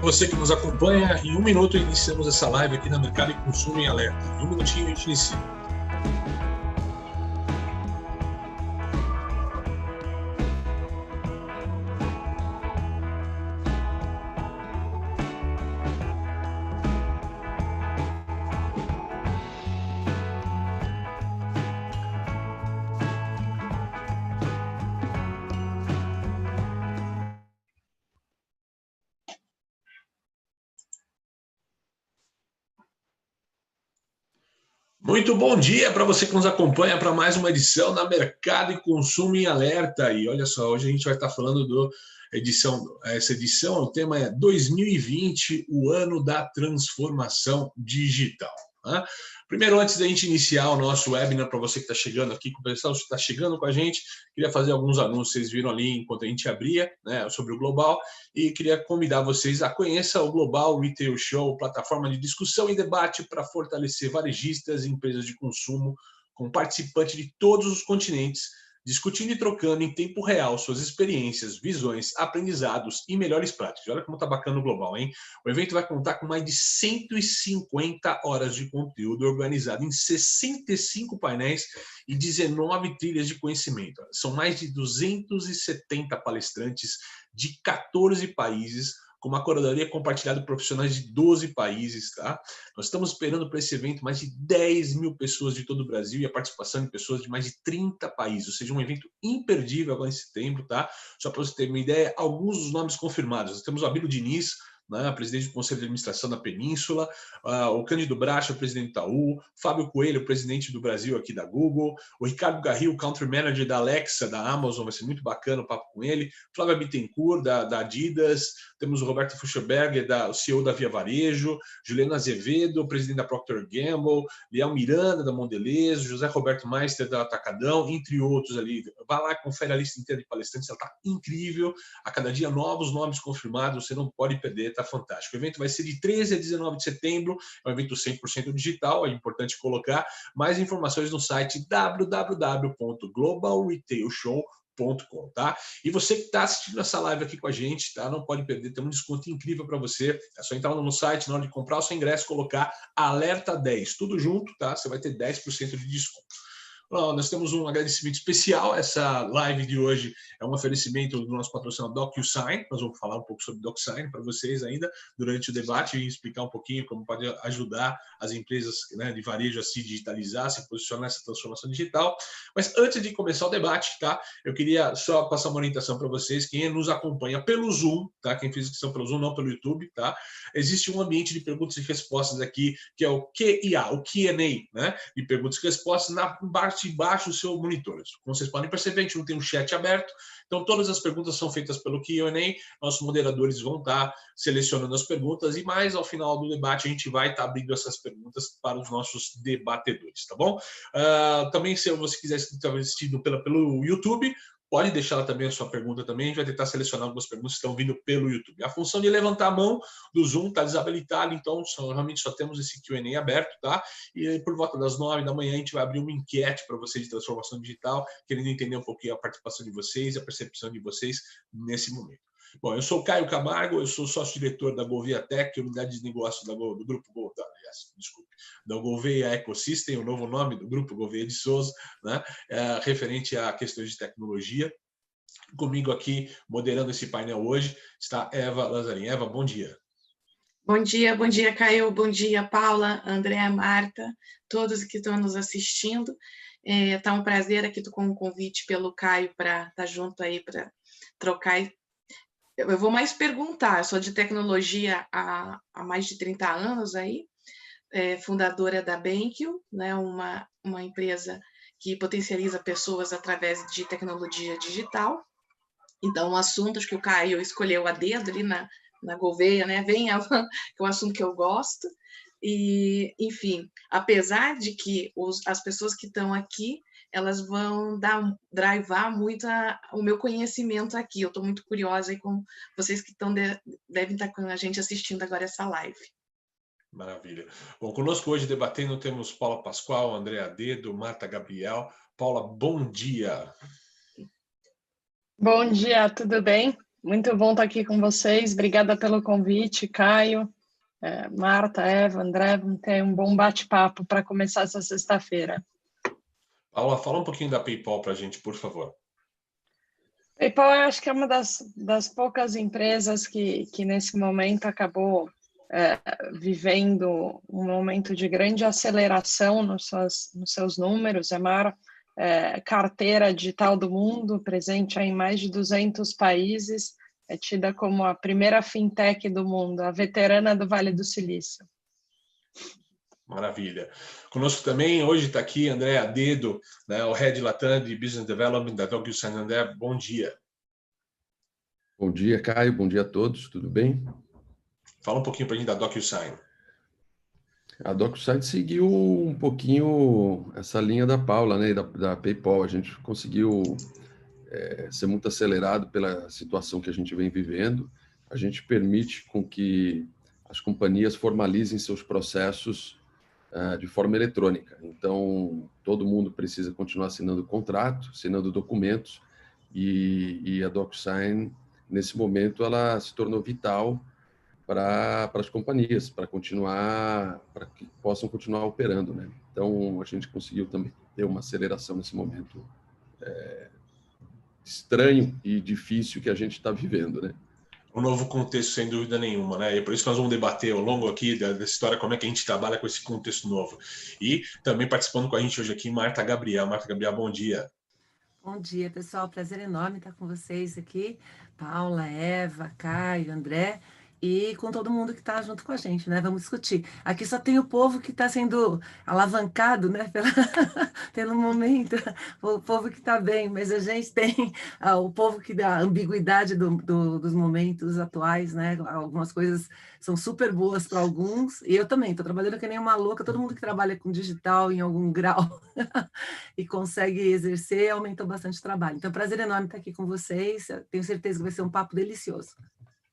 Você que nos acompanha, em 1 minuto iniciamos essa live aqui na Mercado e Consumo em Alerta. Em 1 minutinho a gente inicia. Muito bom dia para você que nos acompanha para mais uma edição da Mercado e Consumo em Alerta. E olha só, hoje a gente vai estar falando essa edição, o tema é 2020, o ano da transformação digital. Né? Primeiro, antes da gente iniciar o nosso webinar, para você que está chegando aqui, o pessoal que está chegando com a gente, queria fazer alguns anúncios, vocês viram ali enquanto a gente abria, né, sobre o Global, e queria convidar vocês a conhecer o Global Retail Show, plataforma de discussão e debate para fortalecer varejistas e empresas de consumo, com participantes de todos os continentes, discutindo e trocando em tempo real suas experiências, visões, aprendizados e melhores práticas. Olha como está bacana o Global, hein? O evento vai contar com mais de 150 horas de conteúdo organizado em 65 painéis e 19 trilhas de conhecimento. São mais de 270 palestrantes de 14 países, com uma curadoria compartilhada de profissionais de 12 países, tá? Nós estamos esperando para esse evento mais de 10 mil pessoas de todo o Brasil e a participação de pessoas de mais de 30 países, ou seja, um evento imperdível agora em setembro, tá? Só para você ter uma ideia, alguns dos nomes confirmados. Nós temos o Abílio Diniz, né, presidente do Conselho de Administração da Península, o Cândido Bracha, presidente do Itaú, Fábio Coelho, presidente do Brasil aqui da Google, o Ricardo Garril, Country Manager da Alexa, da Amazon, vai ser muito bacana o papo com ele, Flávia Bittencourt, da Adidas, temos o Roberto Fuchsberger, o CEO da Via Varejo, Juliana Azevedo, presidente da Procter Gamble, Liel Miranda, da Mondelez, José Roberto Meister, da Atacadão, entre outros ali. Vai lá, confere a lista inteira de palestrantes, ela está incrível, a cada dia novos nomes confirmados, você não pode perder, está fantástico. O evento vai ser de 13 a 19 de setembro, é um evento 100% digital, é importante colocar. Mais informações no site www.globalretailshow.com, tá? E você que está assistindo essa live aqui com a gente, tá? Não pode perder, tem um desconto incrível para você. É só entrar no site, na hora de comprar o seu ingresso, colocar alerta 10, tudo junto, tá? Você vai ter 10% de desconto. Nós temos um agradecimento especial. Essa live de hoje é um oferecimento do nosso patrocinador DocuSign. Nós vamos falar um pouco sobre DocuSign para vocês ainda durante o debate e explicar um pouquinho como pode ajudar as empresas, né, de varejo a se digitalizar, se posicionar nessa transformação digital. Mas antes de começar o debate, tá? Eu queria só passar uma orientação para vocês. Quem nos acompanha pelo Zoom, tá? Quem fez inscrição pelo Zoom, não pelo YouTube, tá? Existe um ambiente de perguntas e respostas aqui, que é o Q&A, o Q&A, né? De perguntas e respostas na parte de baixo do seu monitor. Como vocês podem perceber, a gente não tem um chat aberto, então todas as perguntas são feitas pelo Q&A, nossos moderadores vão estar selecionando as perguntas e mais ao final do debate a gente vai estar abrindo essas perguntas para os nossos debatedores, tá bom? Também, se você quiser estar assistindo pelo YouTube, pode deixar lá também a sua pergunta também, a gente vai tentar selecionar algumas perguntas que estão vindo pelo YouTube. A função de levantar a mão do Zoom está desabilitada, então realmente só temos esse Q&A aberto, tá? E por volta das 9 da manhã a gente vai abrir uma enquete para vocês de transformação digital, querendo entender um pouquinho a participação de vocês e a percepção de vocês nesse momento. Bom, eu sou o Caio Camargo, eu sou sócio-diretor da Gouveia Tech, unidade de negócio do Grupo da Gouveia Ecosystem, o novo nome do Grupo Gouveia de Souza, né, referente a questões de tecnologia. Comigo aqui, moderando esse painel hoje, está Eva Lazarin. Eva, bom dia. Bom dia, Caio. Bom dia, Paula, André, Marta, todos que estão nos assistindo. Tá um prazer aqui com o convite pelo Caio para estar junto aí, para trocar. Eu vou mais perguntar, eu sou de tecnologia há mais de 30 anos aí, fundadora da BenQ, né, uma empresa que potencializa pessoas através de tecnologia digital. Então, um assunto acho que o Caio escolheu a dedo ali na Gouveia, né, que é um assunto que eu gosto. E, enfim, apesar de que as pessoas que estão aqui, elas vão drivar muito o meu conhecimento aqui. Eu estou muito curiosa aí com vocês que devem estar com a gente assistindo agora essa live. Maravilha. Bom, conosco hoje debatendo temos Paula Pascoal, Andréa Dedo, Marta Gabriel. Paula, bom dia. Bom dia, tudo bem? Muito bom estar aqui com vocês. Obrigada pelo convite, Caio, Marta, Eva, André. Vamos ter um bom bate-papo para começar essa sexta-feira. Paula, fala um pouquinho da PayPal para a gente, por favor. PayPal, eu acho que é uma das poucas empresas que nesse momento acabou vivendo um momento de grande aceleração nos seus números. É a maior carteira digital do mundo, presente em mais de 200 países, é tida como a primeira fintech do mundo, a veterana do Vale do Silício. Maravilha. Conosco também, hoje está aqui André Adedo, né, o Head Latam de Business Development da DocuSign. André, bom dia. Bom dia, Caio. Bom dia a todos. Tudo bem? Fala um pouquinho para a gente da DocuSign. A DocuSign seguiu um pouquinho essa linha da Paula, né, da PayPal. A gente conseguiu ser muito acelerado pela situação que a gente vem vivendo. A gente permite com que as companhias formalizem seus processos de forma eletrônica. Então, todo mundo precisa continuar assinando contrato, assinando documentos, e a DocuSign, nesse momento, ela se tornou vital para as companhias, para que possam continuar operando, né? Então, a gente conseguiu também ter uma aceleração nesse momento estranho e difícil que a gente está vivendo, né? Um novo contexto, sem dúvida nenhuma, né? E por isso que nós vamos debater ao longo aqui dessa história, como é que a gente trabalha com esse contexto novo. E também participando com a gente hoje aqui, Marta Gabriel. Marta Gabriel, bom dia. Bom dia, pessoal. Prazer enorme estar com vocês aqui. Paula, Eva, Caio, André e com todo mundo que está junto com a gente, né? Vamos discutir. Aqui só tem o povo que está sendo alavancado, né? Pelo momento, o povo que está bem, mas a gente tem o povo que dá ambiguidade dos momentos atuais, né? Algumas coisas são super boas para alguns, e eu também estou trabalhando que nem uma louca. Todo mundo que trabalha com digital em algum grau e consegue exercer, aumentou bastante o trabalho. Então, prazer enorme estar aqui com vocês. Eu tenho certeza que vai ser um papo delicioso.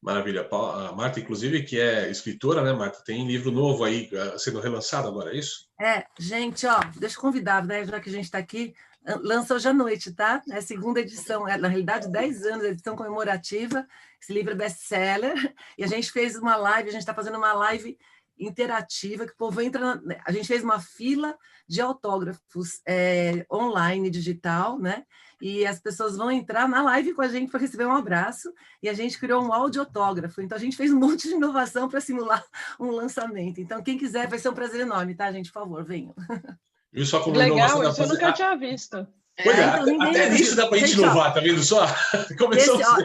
Maravilha. A Marta, inclusive, que é escritora, né, Marta? Tem livro novo aí sendo relançado agora, é isso? Gente, ó, deixa eu convidar, né, já que a gente está aqui, lança hoje à noite, tá? É a segunda edição, na realidade, 10 anos, edição comemorativa. Esse livro é best-seller, e a gente fez uma live, a gente está fazendo uma live interativa, que o povo entra... A gente fez uma fila de autógrafos online, digital, né? E as pessoas vão entrar na live com a gente para receber um abraço, e a gente criou um áudio autógrafo. Então, a gente fez um monte de inovação para simular um lançamento. Então, quem quiser, vai ser um prazer enorme, tá, gente? Por favor, venham. Viu só como legal, isso eu nunca tinha visto. Pois então, até nisso dá para a gente inovar, tá vendo só?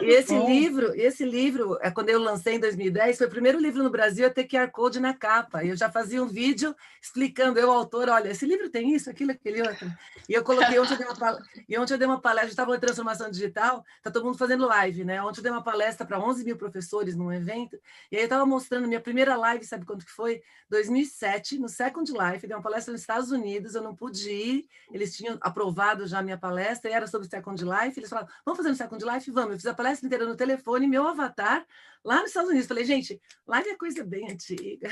Esse livro, quando eu lancei em 2010, foi o primeiro livro no Brasil a ter QR Code na capa. Eu já fazia um vídeo explicando, eu, autor, olha, esse livro tem isso, aquilo, aquele outro. E eu coloquei, ontem eu dei uma palestra, a gente estava em transformação digital, está todo mundo fazendo live, né? Ontem eu dei uma palestra para 11 mil professores num evento, e aí eu estava mostrando minha primeira live, sabe quanto que foi? 2007, no Second Life, dei uma palestra nos Estados Unidos, eu não pude ir, eles tinham aprovado já a minha palestra, e era sobre Second Life, eles falaram, vamos fazer no Second Life? Vamos. Eu fiz a palestra inteira no telefone, meu avatar, lá nos Estados Unidos. Falei, gente, live é coisa bem antiga.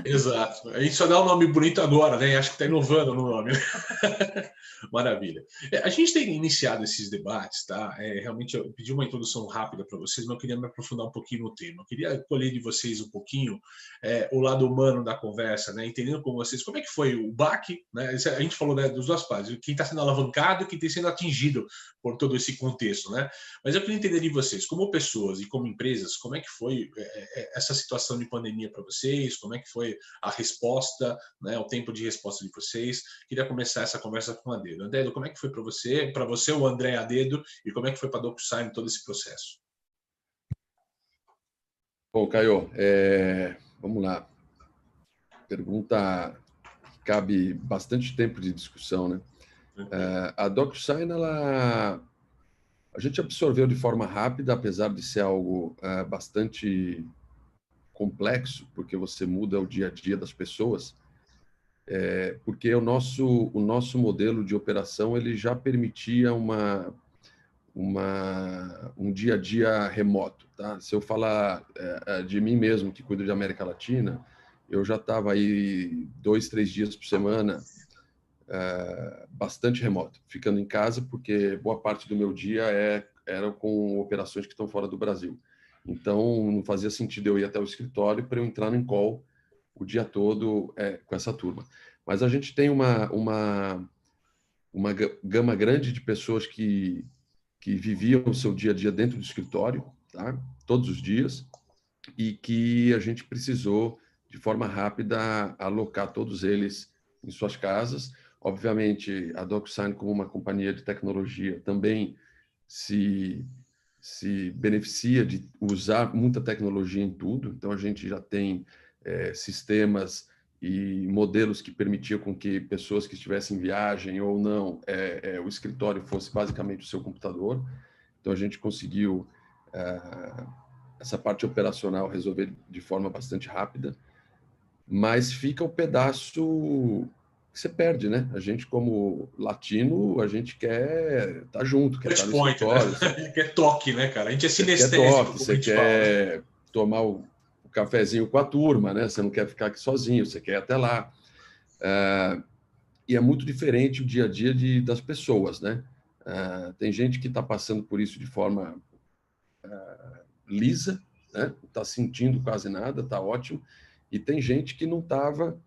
Exato. A gente só dá um nome bonito agora, né? Acho que está inovando no nome. Maravilha. A gente tem iniciado esses debates, tá? Realmente eu pedi uma introdução rápida para vocês, mas eu queria me aprofundar um pouquinho no tema. Eu queria colher de vocês um pouquinho o lado humano da conversa, né? Entendendo com vocês como é que foi o baque, né? A gente falou, né, dos dois lados, quem está sendo alavancado e quem está sendo atingido por todo esse contexto, né? Mas eu queria entender de vocês, como pessoas e como empresas, como é que foi essa situação de pandemia para vocês, como é que foi a resposta, né, o tempo de resposta de vocês. Queria começar essa conversa com o Adedo. Adedo, como é que foi para você o André Adedo, e como é que foi para a DocuSign todo esse processo? Bom, Caio, vamos lá. Pergunta que cabe bastante tempo de discussão, né? A DocuSign, a gente absorveu de forma rápida, apesar de ser algo bastante complexo, porque você muda o dia a dia das pessoas, porque o nosso modelo de operação ele já permitia um dia a dia remoto, tá? Se eu falar de mim mesmo, que cuido de América Latina, eu já estava aí 2, 3 dias por semana, bastante remoto, ficando em casa, porque boa parte do meu dia é eram com operações que estão fora do Brasil. Então, não fazia sentido eu ir até o escritório para eu entrar em call o dia todo com essa turma. Mas a gente tem uma gama grande de pessoas que viviam o seu dia a dia dentro do escritório, tá? Todos os dias, e que a gente precisou, de forma rápida, alocar todos eles em suas casas. Obviamente, a DocuSign, como uma companhia de tecnologia, também se beneficia de usar muita tecnologia em tudo. Então, a gente já tem sistemas e modelos que permitiam com que pessoas que estivessem em viagem ou não, o escritório fosse basicamente o seu computador. Então, a gente conseguiu essa parte operacional resolver de forma bastante rápida, mas fica o pedaço que você perde, né? A gente, como latino, a gente quer estar junto, quer estar no escritório. Né? Quer toque, né, cara? A gente é sinestésico. Você quer tomar o cafezinho com a turma, né? Você não quer ficar aqui sozinho, você quer ir até lá. E é muito diferente o dia a dia das pessoas, né? Tem gente que está passando por isso de forma lisa, né? Não está sentindo quase nada, está ótimo. E tem gente que não estava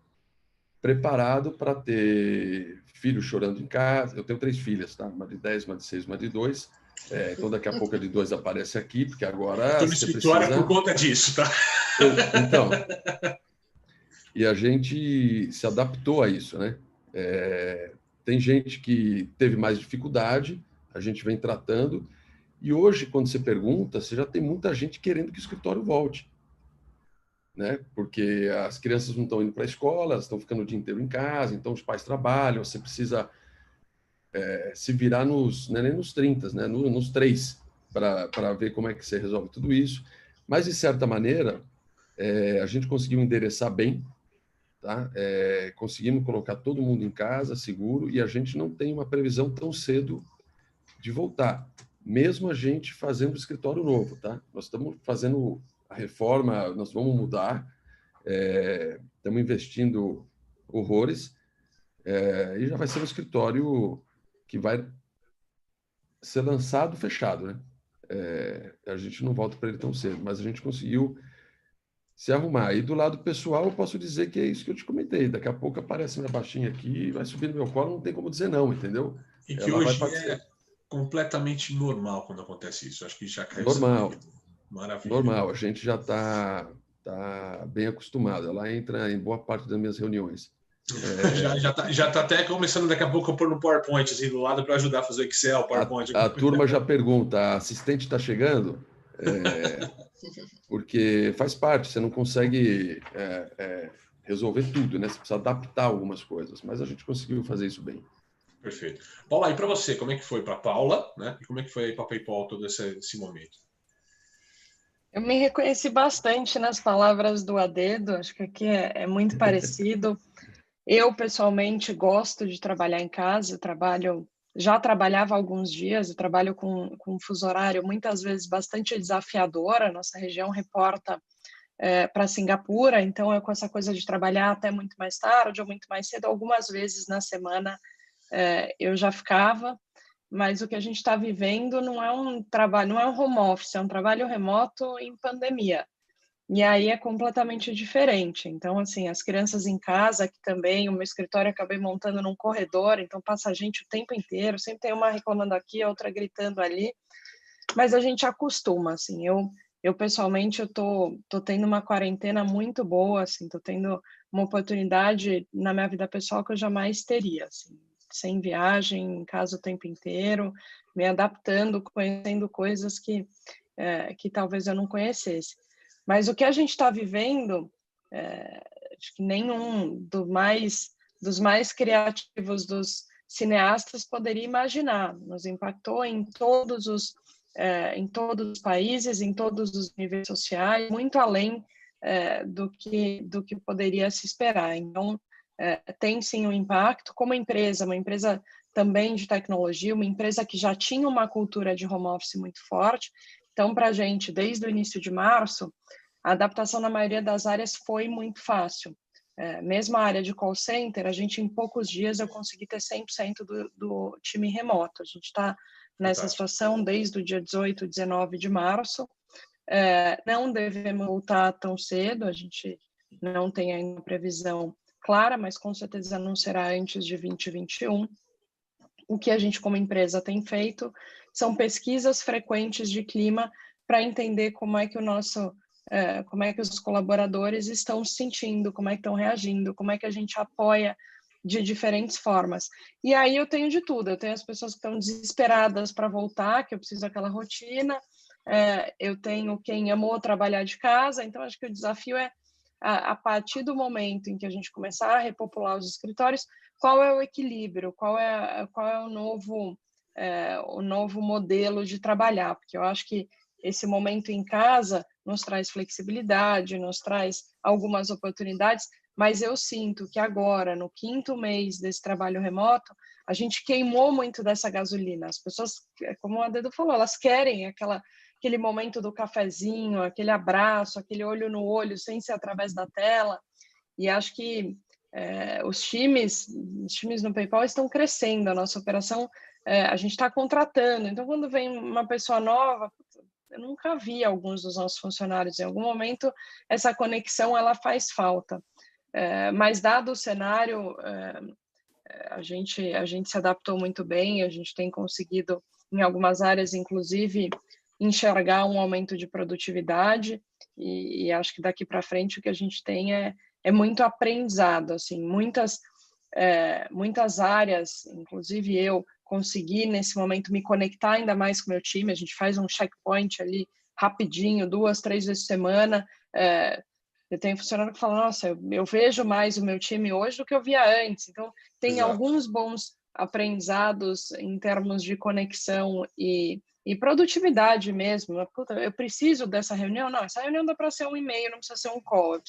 preparado para ter filho chorando em casa. Eu tenho 3 filhas, tá? Uma de 10, uma de 6, uma de 2. Então, daqui a pouco a de 2 aparece aqui, porque agora estou no você escritório precisa... por conta disso, tá? Então, e a gente se adaptou a isso, né? Tem gente que teve mais dificuldade, a gente vem tratando, e hoje, quando você pergunta, você já tem muita gente querendo que o escritório volte, né? Porque as crianças não estão indo para a escola, elas estão ficando o dia inteiro em casa, então os pais trabalham, você precisa se virar não é nem nos 30, né? Nos 3, para ver como é que você resolve tudo isso. Mas, de certa maneira, a gente conseguiu endereçar bem, tá? Conseguimos colocar todo mundo em casa, seguro, e a gente não tem uma previsão tão cedo de voltar, mesmo a gente fazendo o escritório novo, tá? Nós estamos fazendo a reforma, nós vamos mudar, estamos investindo horrores, e já vai ser um escritório que vai ser lançado fechado, né? A gente não volta para ele tão cedo, mas a gente conseguiu se arrumar. E do lado pessoal, eu posso dizer que é isso que eu te comentei. Daqui a pouco aparece minha baixinha aqui, vai subir no meu colo, não tem como dizer não, entendeu? E que hoje é completamente normal quando acontece isso. Acho que já caiu. Normal. Maravilha. Normal. A gente já está bem acostumado. Ela entra em boa parte das minhas reuniões. Já tá até começando daqui a pouco a pôr no PowerPoint assim do lado para ajudar a fazer o Excel, PowerPoint. A turma já pergunta: a assistente está chegando? Porque faz parte, você não consegue resolver tudo, né? Você precisa adaptar algumas coisas, mas a gente conseguiu fazer isso bem. Perfeito. Paula, e para você, como é que foi para a Paula, né? E como é que foi para a PayPal todo esse momento? Eu me reconheci bastante nas palavras do Adedo, acho que aqui é muito parecido. Eu, pessoalmente, gosto de trabalhar em casa, já trabalhava há alguns dias, eu trabalho com um fuso horário muitas vezes bastante desafiador, a nossa região reporta para Singapura, então eu com essa coisa de trabalhar até muito mais tarde ou muito mais cedo, algumas vezes na semana eu já ficava, mas o que a gente está vivendo não é um trabalho, não é um home office, é um trabalho remoto em pandemia. E aí é completamente diferente. Então, assim, as crianças em casa, que também, o meu escritório acabei montando num corredor, então passa gente o tempo inteiro, sempre tem uma reclamando aqui, a outra gritando ali, mas a gente acostuma, assim. Eu pessoalmente, eu tô tendo uma quarentena muito boa, assim, tô tendo uma oportunidade na minha vida pessoal que eu jamais teria, assim, sem viagem, em casa o tempo inteiro, me adaptando, conhecendo coisas que talvez eu não conhecesse. Mas o que a gente está vivendo, acho que nenhum dos mais criativos dos cineastas poderia imaginar. Nos impactou em todos os países, em todos os níveis sociais, muito além do que poderia se esperar. Então, tem sim um impacto. Como empresa, uma empresa também de tecnologia, uma empresa que já tinha uma cultura de home office muito forte. Então, para a gente, desde o início de março, a adaptação na maioria das áreas foi muito fácil. Mesmo a área de call center, a gente, em poucos dias, eu consegui ter 100% do time remoto. A gente está nessa situação desde o dia 18, 19 de março. Não devemos voltar tão cedo, a gente não tem ainda previsão clara, mas com certeza não será antes de 2021. O que a gente, como empresa, tem feito são pesquisas frequentes de clima para entender como é que como é que os colaboradores estão se sentindo, como é que estão reagindo, como é que a gente apoia de diferentes formas. E aí eu tenho de tudo, eu tenho as pessoas que estão desesperadas para voltar, que eu preciso daquela rotina, eu tenho quem amou trabalhar de casa, então acho que o desafio é, a partir do momento em que a gente começar a repopular os escritórios, qual é o equilíbrio, qual é o novo modelo de trabalhar, porque eu acho que esse momento em casa nos traz flexibilidade, nos traz algumas oportunidades, mas eu sinto que agora, no 5º mês desse trabalho remoto, a gente queimou muito dessa gasolina. As pessoas, como a Dedo falou, elas querem aquele momento do cafezinho, aquele abraço, aquele olho no olho, sem ser através da tela. E acho que os times no PayPal estão crescendo, a nossa operação, a gente está contratando. Então, quando vem uma pessoa nova, eu nunca vi alguns dos nossos funcionários. Em algum momento, essa conexão ela faz falta. Mas, dado o cenário, a gente se adaptou muito bem, a gente tem conseguido, em algumas áreas, inclusive, enxergar um aumento de produtividade, e acho que daqui para frente o que a gente tem é muito aprendizado, assim, muitas áreas, inclusive eu consegui nesse momento me conectar ainda mais com o meu time, a gente faz um checkpoint ali rapidinho, 2, 3 vezes por semana, eu tenho funcionário que fala, nossa, eu vejo mais o meu time hoje do que eu via antes, então tem alguns bons aprendizados em termos de conexão e produtividade mesmo. Puta, eu preciso dessa reunião? Não, essa reunião dá para ser um e-mail, não precisa ser um call.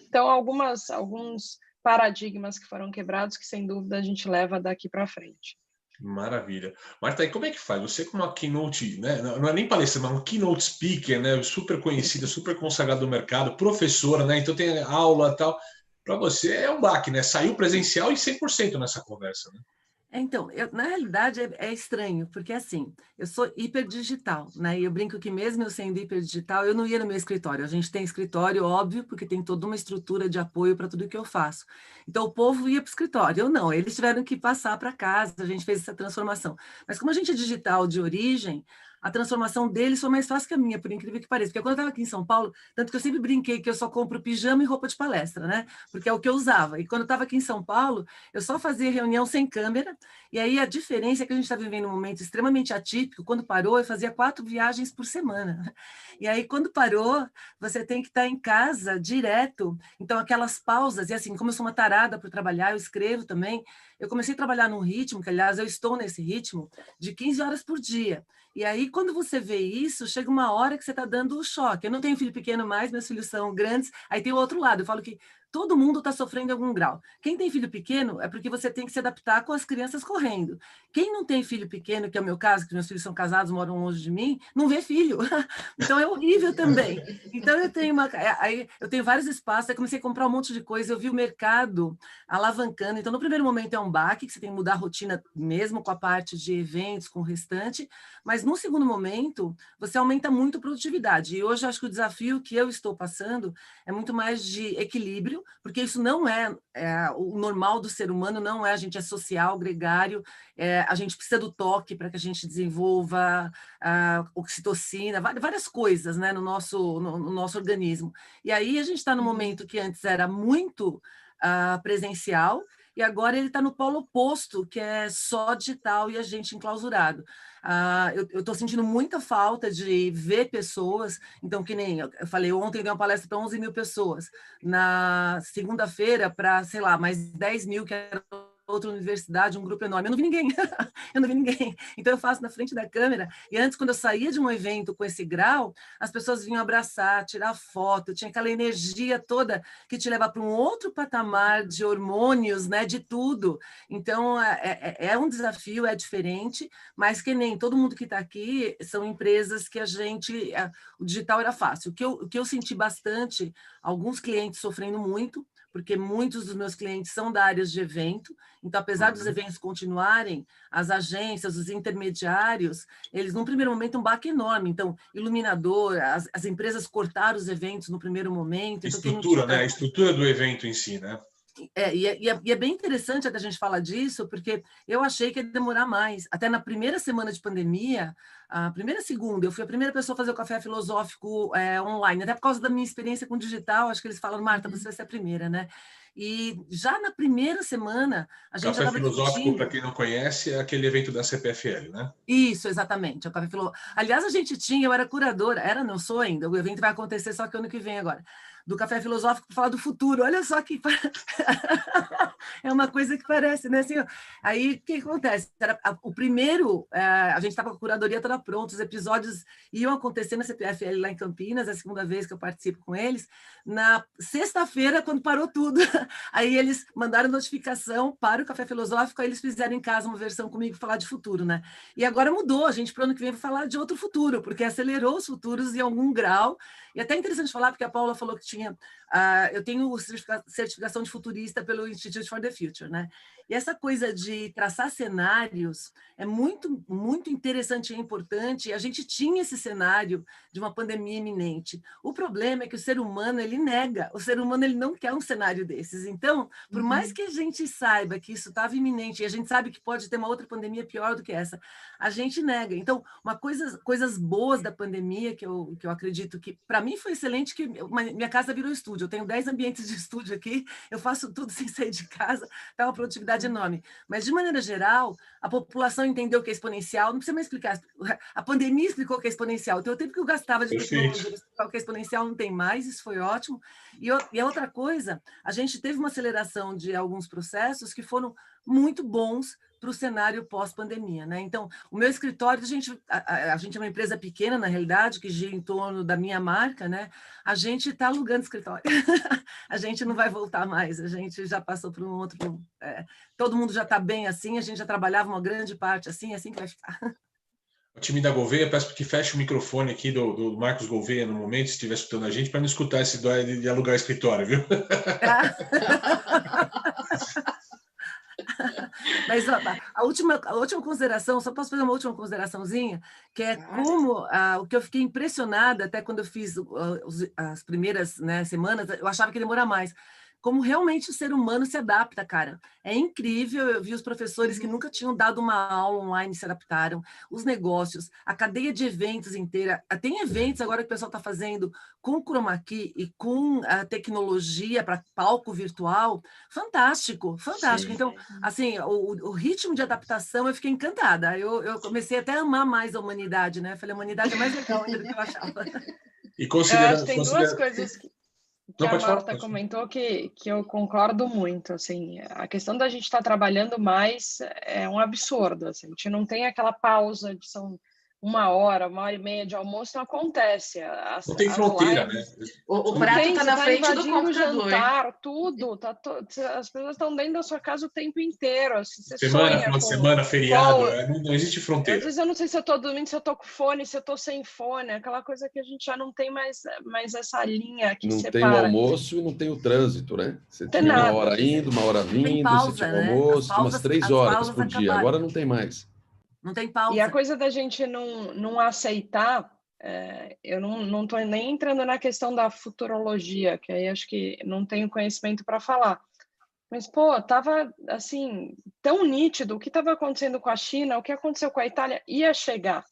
Então, alguns paradigmas que foram quebrados que, sem dúvida, a gente leva daqui para frente. Maravilha. Marta, e como é que faz? Você como uma keynote, né? Não é nem palestra, mas uma keynote speaker, né? Super conhecida, super consagrada no mercado, professora, né? Então tem aula e tal. Para você é um baque, né? Saiu presencial e 100% nessa conversa, né? Então, na realidade é estranho, porque assim, eu sou hiperdigital, né? E eu brinco que mesmo eu sendo hiperdigital, eu não ia no meu escritório. A gente tem escritório, óbvio, porque tem toda uma estrutura de apoio para tudo que eu faço. Então, o povo ia para o escritório, eu não, eles tiveram que passar para casa, a gente fez essa transformação. Mas como a gente é digital de origem, a transformação deles foi mais fácil que a minha, por incrível que pareça. Porque quando eu estava aqui em São Paulo, tanto que eu sempre brinquei que eu só compro pijama e roupa de palestra, né? Porque é o que eu usava. E quando eu estava aqui em São Paulo, eu só fazia reunião sem câmera. E aí a diferença é que a gente está vivendo um momento extremamente atípico. Quando parou, eu fazia 4 viagens por semana. E aí, quando parou, você tem que estar em casa direto. Então, aquelas pausas, e assim, como eu sou uma tarada para trabalhar, eu escrevo também, eu comecei a trabalhar num ritmo, que aliás eu estou nesse ritmo, de 15 horas por dia. E aí, quando você vê isso, chega uma hora que você está dando o choque. Eu não tenho filho pequeno mais, meus filhos são grandes. Aí tem o outro lado, eu falo que todo mundo está sofrendo em algum grau. Quem tem filho pequeno é porque você tem que se adaptar com as crianças correndo. Quem não tem filho pequeno, que é o meu caso, que meus filhos são casados, moram longe de mim, não vê filho. Então é horrível também. Então eu tenho vários espaços, eu comecei a comprar um monte de coisa, eu vi o mercado alavancando. Então no primeiro momento é um baque, que você tem que mudar a rotina mesmo com a parte de eventos, com o restante, mas no segundo momento você aumenta muito a produtividade. E hoje eu acho que o desafio que eu estou passando é muito mais de equilíbrio, porque isso não é o normal do ser humano, não é, a gente é social, gregário, a gente precisa do toque para que a gente desenvolva oxitocina, várias coisas, né, no nosso organismo. E aí a gente está no momento que antes era muito presencial, e agora ele está no polo oposto, que é só digital e a gente enclausurado. Eu estou sentindo muita falta de ver pessoas, então, que nem eu falei, ontem eu dei uma palestra para 11 mil pessoas, na segunda-feira para, sei lá, mais 10 mil, que era outra universidade, um grupo enorme, eu não vi ninguém, eu não vi ninguém. Então eu faço na frente da câmera, e antes, quando eu saía de um evento com esse grau, as pessoas vinham abraçar, tirar foto, tinha aquela energia toda que te leva para um outro patamar de hormônios, né, de tudo. Então é um desafio, é diferente, mas que nem todo mundo que está aqui são empresas que o digital era fácil. O que eu senti bastante, alguns clientes sofrendo muito, porque muitos dos meus clientes são da área de evento, então, apesar dos eventos continuarem, as agências, os intermediários, eles, num primeiro momento, um baque enorme. Então, iluminador, as empresas cortaram os eventos no primeiro momento. Então, Estrutura, né? A estrutura do evento em si, né? E é bem interessante até a gente falar disso, porque eu achei que ia demorar mais. Até na primeira semana de pandemia, segunda, eu fui a primeira pessoa a fazer o café filosófico online, até por causa da minha experiência com digital, acho que eles falam, Marta, você vai ser a primeira, né? E já na primeira semana, a gente já Café estava filosófico, discutindo... para quem não conhece, é aquele evento da CPFL, né? Isso, exatamente, é o café filosófico. Aliás, eu era curadora, não sou ainda, o evento vai acontecer só que ano que vem agora, do café filosófico para falar do futuro. Olha só que é uma coisa que parece, né? Assim, aí o que acontece? O primeiro, a gente estava com a curadoria toda pronta, os episódios iam acontecer na CPFL lá em Campinas, é a segunda vez que eu participo com eles. Na sexta-feira, quando parou tudo, aí eles mandaram notificação para o café filosófico, aí eles fizeram em casa uma versão comigo para falar de futuro, né? E agora mudou, a gente para o ano que vem vai falar de outro futuro, porque acelerou os futuros em algum grau. E até é interessante falar, porque a Paula falou que tinha... eu tenho certificação de futurista pelo Institute for the Future, né? E essa coisa de traçar cenários é muito, muito interessante e importante. E a gente tinha esse cenário de uma pandemia iminente. O problema é que o ser humano, ele nega. O ser humano, ele não quer um cenário desses. Então, por mais que a gente saiba que isso estava iminente, e a gente sabe que pode ter uma outra pandemia pior do que essa, a gente nega. Então, coisas boas da pandemia, que eu acredito que, para mim, foi excelente, que minha casa virou estúdio. Eu tenho 10 ambientes de estúdio aqui, eu faço tudo sem sair de casa, tá uma produtividade enorme. Mas, de maneira geral, a população entendeu que é exponencial, não precisa mais explicar. A pandemia explicou que é exponencial. Então, o tempo que eu gastava de tecnologia para explicar o que é exponencial não tem mais, isso foi ótimo. E a outra coisa, a gente teve uma aceleração de alguns processos que foram muito bons para o cenário pós-pandemia, né? Então, o meu escritório, a gente é uma empresa pequena, na realidade, que gira em torno da minha marca, né? A gente está alugando escritório. A gente não vai voltar mais, a gente já passou por um outro... todo mundo já está bem assim, a gente já trabalhava uma grande parte assim, é assim que vai ficar. O time da Gouveia, peço que feche o microfone aqui do Marcos Gouveia no momento, se estiver escutando a gente, para não escutar esse dói de alugar escritório, viu? Mas a última consideração, só posso fazer uma última consideraçãozinha, que é como o que eu fiquei impressionada, até quando eu fiz as primeiras, né, semanas, eu achava que ia demorar mais. Como realmente o ser humano se adapta, cara. É incrível, eu vi os professores que nunca tinham dado uma aula online se adaptaram, os negócios, a cadeia de eventos inteira. Tem eventos agora que o pessoal está fazendo com chroma key e com a tecnologia para palco virtual. Fantástico, fantástico. Sim. Então, assim, o ritmo de adaptação, eu fiquei encantada. Eu comecei até a amar mais a humanidade, né? Falei, a humanidade é mais legal ainda do que eu achava. E considerando... tem duas coisas que a Marta comentou que eu concordo muito, assim, a questão da gente estar trabalhando mais é um absurdo, assim, a gente não tem aquela pausa de são 1 hora, 1 hora e meia de almoço, não acontece. Não tem fronteira, né? O prato está na frente do computador. Jantar, tudo, as pessoas estão dentro da sua casa o tempo inteiro. Você final de semana, feriado, não existe fronteira. Às vezes eu não sei se eu estou dormindo, se eu estou com fone, se eu estou sem fone, aquela coisa que a gente já não tem mais essa linha que separa. Não tem o almoço e não tem o trânsito, né? Você tinha uma hora indo, uma hora vindo, pausa, você tinha né? almoço, tinha umas 3 horas por dia. Agora não tem mais. Não tem pausa. E a coisa da gente não aceitar, eu não estou nem entrando na questão da futurologia, que aí acho que não tenho conhecimento para falar. Mas, pô, estava, assim, tão nítido o que estava acontecendo com a China, o que aconteceu com a Itália, ia chegar.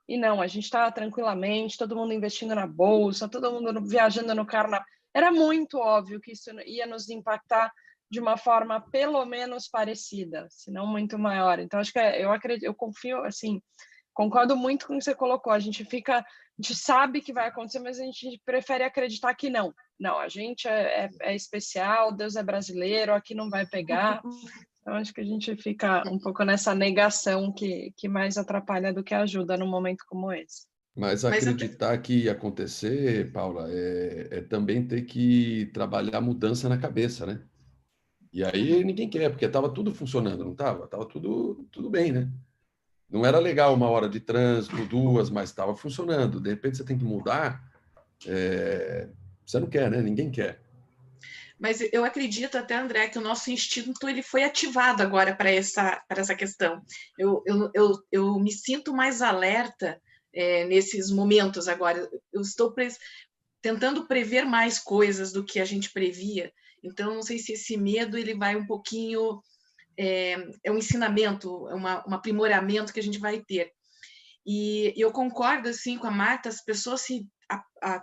E não, a gente estava tranquilamente, todo mundo investindo na bolsa, todo mundo viajando no carnaval. Era muito óbvio que isso ia nos impactar de uma forma pelo menos parecida, se não muito maior. Então, acho que eu confio, assim, concordo muito com o que você colocou. A gente sabe que vai acontecer, mas a gente prefere acreditar que não. Não, a gente é especial, Deus é brasileiro, aqui não vai pegar. Então, acho que a gente fica um pouco nessa negação que mais atrapalha do que ajuda num momento como esse. Mas acreditar que ia acontecer, Paula, é também ter que trabalhar mudança na cabeça, né? E aí ninguém quer, porque estava tudo funcionando, não estava? Estava tudo bem, né? Não era legal 1 hora de trânsito, 2, mas estava funcionando. De repente você tem que mudar, você não quer, né? Ninguém quer. Mas eu acredito até, André, que o nosso instinto ele foi ativado agora para essa questão. Eu me sinto mais alerta nesses momentos agora. Eu estou tentando prever mais coisas do que a gente previa. Então, não sei se esse medo ele vai um pouquinho... É um ensinamento, um aprimoramento que a gente vai ter. E eu concordo assim, com a Marta, as pessoas se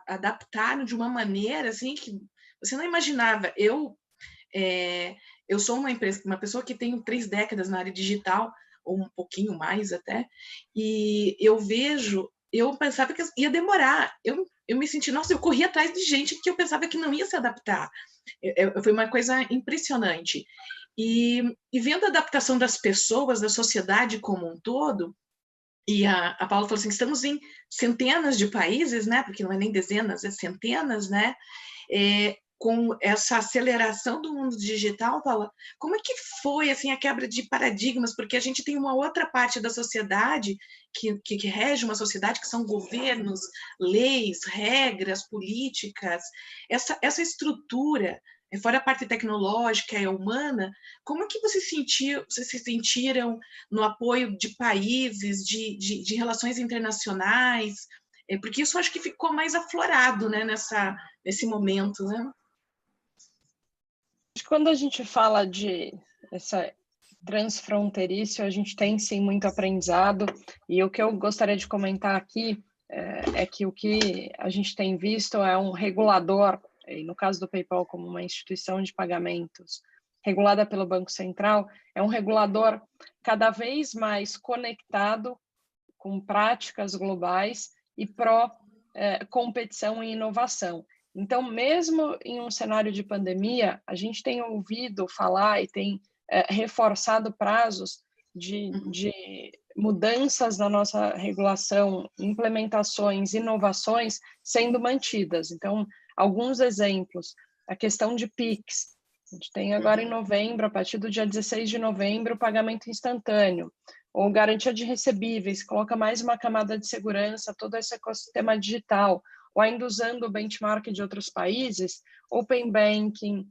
adaptaram de uma maneira assim, que você não imaginava. Eu sou uma pessoa que tenho 3 décadas na área digital, ou um pouquinho mais até, e eu pensava que ia demorar. Eu me senti, nossa, eu corri atrás de gente que eu pensava que não ia se adaptar. Foi uma coisa impressionante. E vendo a adaptação das pessoas, da sociedade como um todo, e a Paula falou assim, estamos em centenas de países, né? Porque não é nem dezenas, é centenas, né? Com essa aceleração do mundo digital, Paula, como é que foi assim a quebra de paradigmas? Porque a gente tem uma outra parte da sociedade que rege uma sociedade, que são governos, leis, regras, políticas, essa estrutura, fora a parte tecnológica e humana, como é que vocês se sentiram no apoio de países, de relações internacionais? Porque isso acho que ficou mais aflorado, né, nesse momento, né? Quando a gente fala de essa transfronteiriço, a gente tem sim muito aprendizado, e o que eu gostaria de comentar aqui é que o que a gente tem visto é um regulador, e no caso do PayPal como uma instituição de pagamentos regulada pelo Banco Central, é um regulador cada vez mais conectado com práticas globais e pró-competição e inovação. Então, mesmo em um cenário de pandemia, a gente tem ouvido falar e tem reforçado prazos de mudanças na nossa regulação, implementações, inovações sendo mantidas. Então, alguns exemplos, a questão de PIX. A gente tem agora em novembro, a partir do dia 16 de novembro, o pagamento instantâneo, ou garantia de recebíveis, coloca mais uma camada de segurança, todo esse ecossistema digital, ou ainda usando o benchmark de outros países, Open Banking,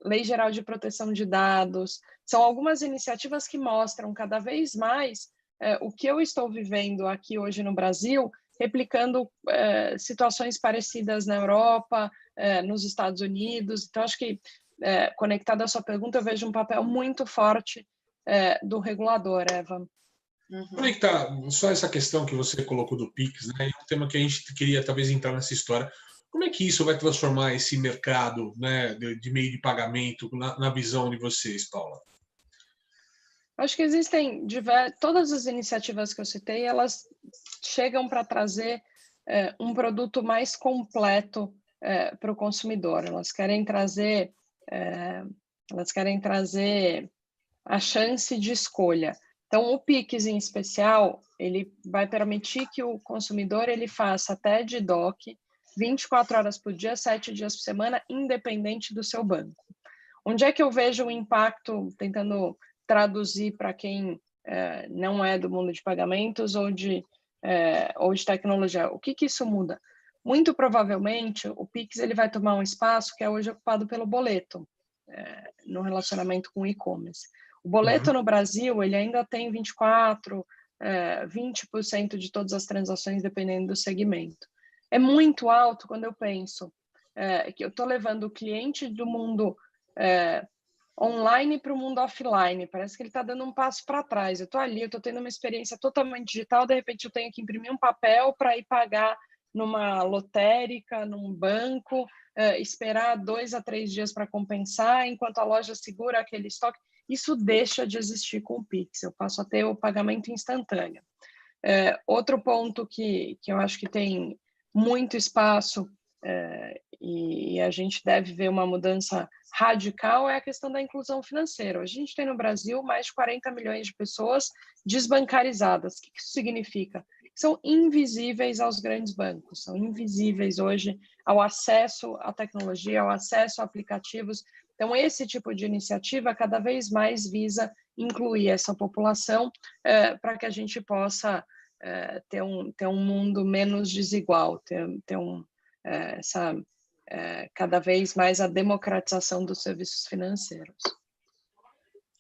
Lei Geral de Proteção de Dados, são algumas iniciativas que mostram cada vez mais o que eu estou vivendo aqui hoje no Brasil, replicando situações parecidas na Europa, nos Estados Unidos. Então, acho que, conectado à sua pergunta, eu vejo um papel muito forte do regulador, Eva. Como é que está só essa questão que você colocou do Pix, né? É um tema que a gente queria talvez entrar nessa história. Como é que isso vai transformar esse mercado, né, de meio de pagamento na visão de vocês, Paula? Acho que existem todas as iniciativas que eu citei, elas chegam para trazer um produto mais completo para o consumidor. Elas querem trazer a chance de escolha. Então, o Pix, em especial, ele vai permitir que o consumidor ele faça até de DOC 24 horas por dia, 7 dias por semana, independente do seu banco. Onde é que eu vejo o impacto, tentando traduzir para quem não é do mundo de pagamentos ou de tecnologia? O que isso muda? Muito provavelmente, o Pix ele vai tomar um espaço que é hoje ocupado pelo boleto, no relacionamento com o e-commerce. O boleto no Brasil, ele ainda tem 24%, 20% de todas as transações, dependendo do segmento. É muito alto quando eu penso que eu estou levando o cliente do mundo online para o mundo offline. Parece que ele está dando um passo para trás. Eu estou ali, eu estou tendo uma experiência totalmente digital, de repente eu tenho que imprimir um papel para ir pagar numa lotérica, num banco, esperar 2 a 3 dias para compensar, enquanto a loja segura aquele estoque. Isso deixa de existir com o Pix, eu passo a ter o pagamento instantâneo. Outro ponto que eu acho que tem muito espaço e a gente deve ver uma mudança radical é a questão da inclusão financeira. A gente tem no Brasil mais de 40 milhões de pessoas desbancarizadas. O que isso significa? São invisíveis aos grandes bancos, são invisíveis hoje ao acesso à tecnologia, ao acesso a aplicativos. Então, esse tipo de iniciativa cada vez mais visa incluir essa população para que a gente possa ter um mundo menos desigual, ter essa cada vez mais a democratização dos serviços financeiros.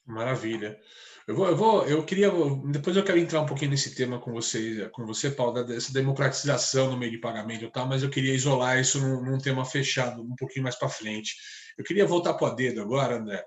Maravilha. Depois eu quero entrar um pouquinho nesse tema com você, Paulo, dessa democratização no meio de pagamento e tal, mas eu queria isolar isso num tema fechado, um pouquinho mais para frente. Eu queria voltar para o Adedo agora, André,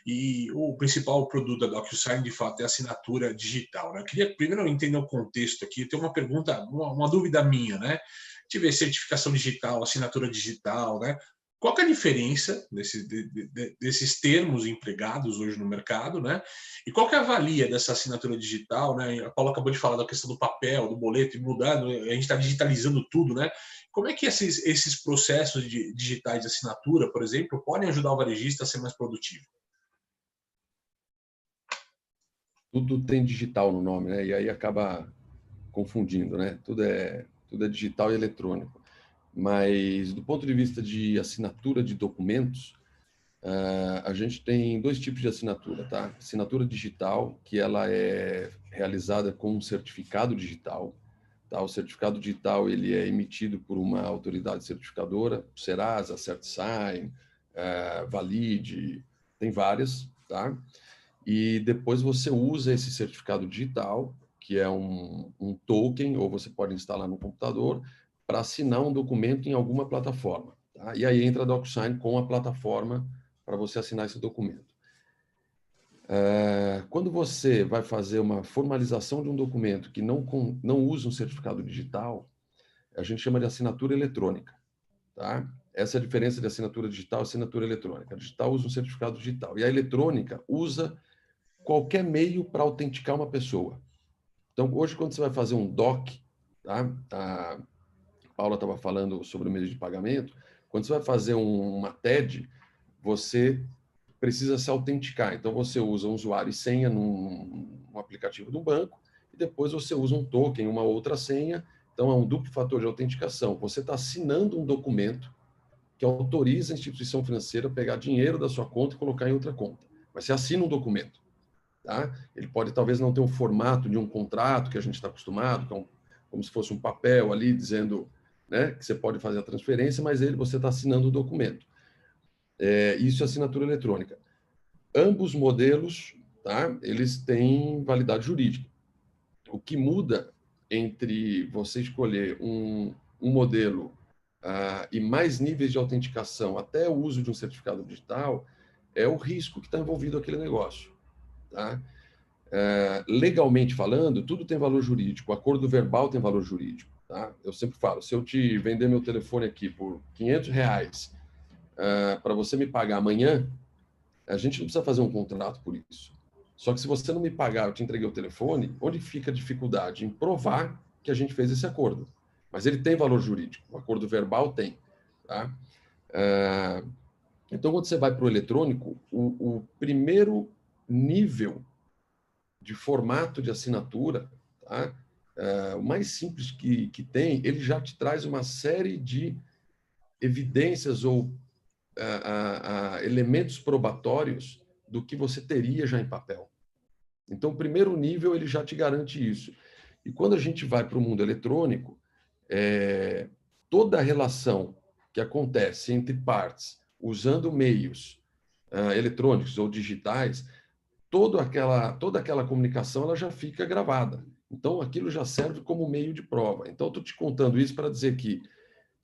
e o principal produto da DocuSign, de fato, é a assinatura digital, né? Eu queria primeiro entender o contexto aqui, tem uma pergunta, uma dúvida minha, né? Tive certificação digital, assinatura digital, né? Qual que é a diferença desses termos empregados hoje no mercado, né? E qual que é a valia dessa assinatura digital, né? A Paula acabou de falar da questão do papel, do boleto, e mudando, a gente está digitalizando tudo, né? Como é que esses processos digitais de assinatura, por exemplo, podem ajudar o varejista a ser mais produtivo? Tudo tem digital no nome, né? E aí acaba confundindo, né? Tudo é digital e eletrônico. Mas, do ponto de vista de assinatura de documentos, a gente tem dois tipos de assinatura, tá? Assinatura digital, que ela é realizada com um certificado digital, tá? O certificado digital, ele é emitido por uma autoridade certificadora, Serasa, CertSign, Valide, tem várias, tá? E depois você usa esse certificado digital, que é um token, ou você pode instalar no computador, para assinar um documento em alguma plataforma. Tá? E aí entra a DocuSign com a plataforma para você assinar esse documento. Quando você vai fazer uma formalização de um documento que não usa um certificado digital, a gente chama de assinatura eletrônica. Tá? Essa é a diferença de assinatura digital e assinatura eletrônica. A digital usa um certificado digital, e a eletrônica usa qualquer meio para autenticar uma pessoa. Então, hoje, quando você vai fazer um DOC, tá? A Paula estava falando sobre o meio de pagamento, quando você vai fazer uma TED, você precisa se autenticar. Então, você usa um usuário e senha num aplicativo do banco, e depois você usa um token, uma outra senha. Então, é um duplo fator de autenticação. Você está assinando um documento que autoriza a instituição financeira a pegar dinheiro da sua conta e colocar em outra conta. Mas você assina um documento. Tá? Ele pode talvez não ter um formato de um contrato que a gente está acostumado, como se fosse um papel ali dizendo, né, que você pode fazer a transferência, mas você está assinando o documento. Isso é assinatura eletrônica. Ambos modelos, tá, eles têm validade jurídica. O que muda entre você escolher um modelo e mais níveis de autenticação, até o uso de um certificado digital, é o risco que está envolvido aquele negócio. Tá? Legalmente falando, tudo tem valor jurídico. O acordo verbal tem valor jurídico. Tá? Eu sempre falo, se eu te vender meu telefone aqui por R$500 para você me pagar amanhã, a gente não precisa fazer um contrato por isso. Só que se você não me pagar, eu te entreguei o telefone, onde fica a dificuldade? Em provar que a gente fez esse acordo. Mas ele tem valor jurídico. O acordo verbal tem. Tá? Então, quando você vai para o eletrônico, o primeiro nível de formato de assinatura, tá? O mais simples que tem, ele já te traz uma série de evidências ou elementos probatórios do que você teria já em papel. Então, o primeiro nível, ele já te garante isso. E quando a gente vai para o mundo eletrônico, toda a relação que acontece entre partes, usando meios eletrônicos ou digitais, toda aquela comunicação ela já fica gravada. Então, aquilo já serve como meio de prova. Então, estou te contando isso para dizer que,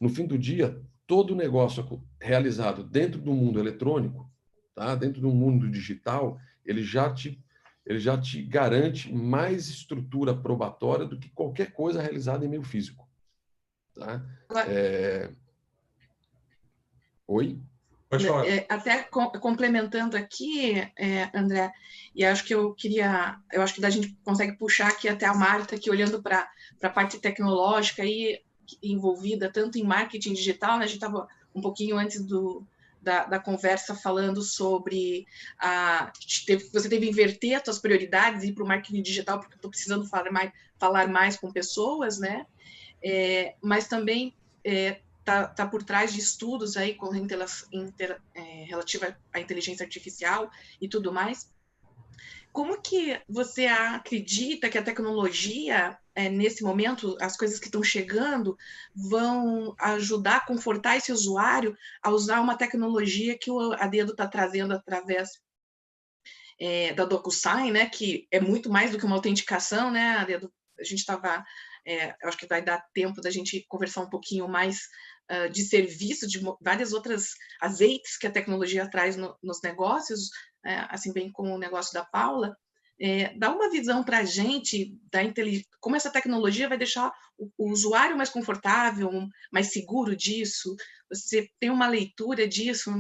no fim do dia, todo negócio realizado dentro do mundo eletrônico, tá? Dentro do mundo digital, ele já te garante mais estrutura probatória do que qualquer coisa realizada em meio físico. Tá? Oi? Pode falar. Até complementando aqui, André, e acho que eu acho que a gente consegue puxar aqui até a Marta, aqui olhando para a parte tecnológica e envolvida tanto em marketing digital, né? A gente estava um pouquinho antes da conversa falando sobre você teve que inverter as suas prioridades e ir para o marketing digital, porque estou precisando falar mais com pessoas, né? Mas também tá por trás de estudos aí relativa à inteligência artificial e tudo mais. Como que você acredita que a tecnologia nesse momento, as coisas que estão chegando vão ajudar a confortar esse usuário a usar uma tecnologia que o Adedo está trazendo através da DocuSign, né, que é muito mais do que uma autenticação, né, Adedo? A gente estava... acho que vai dar tempo da gente conversar um pouquinho mais de serviço, de várias outras azeites que a tecnologia traz nos negócios, assim bem como o negócio da Paula. Dá uma visão para a gente como essa tecnologia vai deixar o usuário mais confortável, mais seguro disso. Você tem uma leitura disso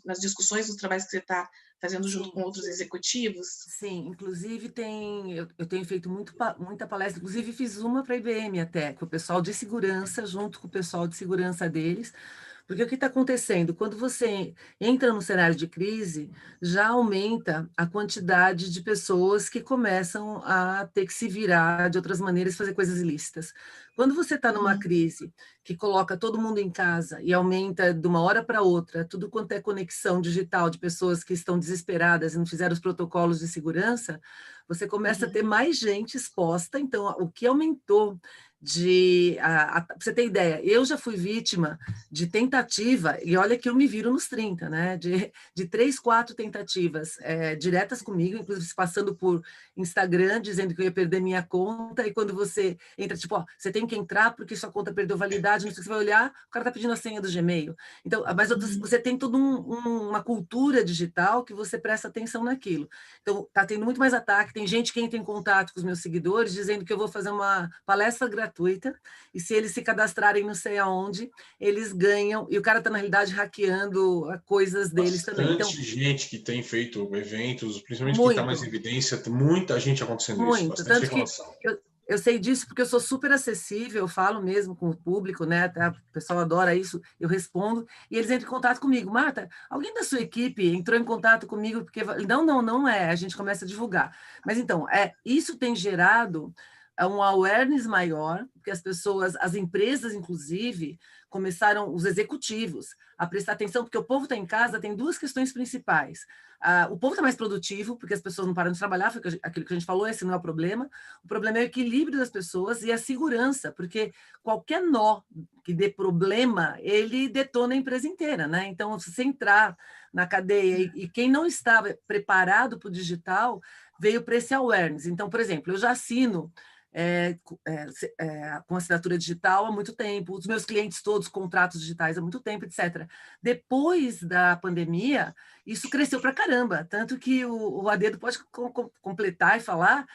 nas discussões, nos trabalhos que você está fazendo junto com outros executivos? Sim, inclusive eu tenho feito muita palestra, inclusive fiz uma para a IBM até, com o pessoal de segurança, junto com o pessoal de segurança deles, porque o que está acontecendo? Quando você entra no cenário de crise, já aumenta a quantidade de pessoas que começam a ter que se virar de outras maneiras e fazer coisas ilícitas. Quando você está numa crise que coloca todo mundo em casa e aumenta de uma hora para outra tudo quanto é conexão digital de pessoas que estão desesperadas e não fizeram os protocolos de segurança, você começa a ter mais gente exposta. Então, o que aumentou para você ter ideia, eu já fui vítima de tentativa, e olha que eu me viro nos 30, né? De 3, 4 tentativas diretas comigo, inclusive passando por Instagram, dizendo que eu ia perder minha conta, e quando você entra, tipo, ó, você tem que entrar porque sua conta perdeu validade, não sei o que você vai olhar, o cara tá pedindo a senha do Gmail. Então, mas você tem toda uma cultura digital que você presta atenção naquilo. Então, tá tendo muito mais ataque, tem gente que entra em contato com os meus seguidores, dizendo que eu vou fazer uma palestra gratuita, e se eles se cadastrarem não sei aonde, eles ganham, e o cara está, na realidade, hackeando coisas deles também. Então, gente que tem feito eventos, principalmente quem muito, está mais em evidência, tem muita gente acontecendo isso, bastante tanto reclamação. que eu sei disso porque eu sou super acessível, eu falo mesmo com o público, né? O pessoal adora isso, eu respondo, e eles entram em contato comigo. Marta, alguém da sua equipe entrou em contato comigo porque... Não é, a gente começa a divulgar. Mas então, isso tem gerado um awareness maior, porque as pessoas, as empresas, inclusive, começaram, os executivos, a prestar atenção, porque o povo está em casa, tem 2 questões principais. O povo está mais produtivo, porque as pessoas não param de trabalhar, foi aquilo que a gente falou, esse não é o problema. O problema é o equilíbrio das pessoas e a segurança, porque qualquer nó que dê problema, ele detona a empresa inteira, né? Então, se você entrar na cadeia e quem não estava preparado para o digital, veio para esse awareness. Então, por exemplo, eu já assino com assinatura digital há muito tempo, os meus clientes todos contratos digitais há muito tempo, etc. Depois da pandemia, isso cresceu para caramba, tanto que o Adedo pode completar e falar,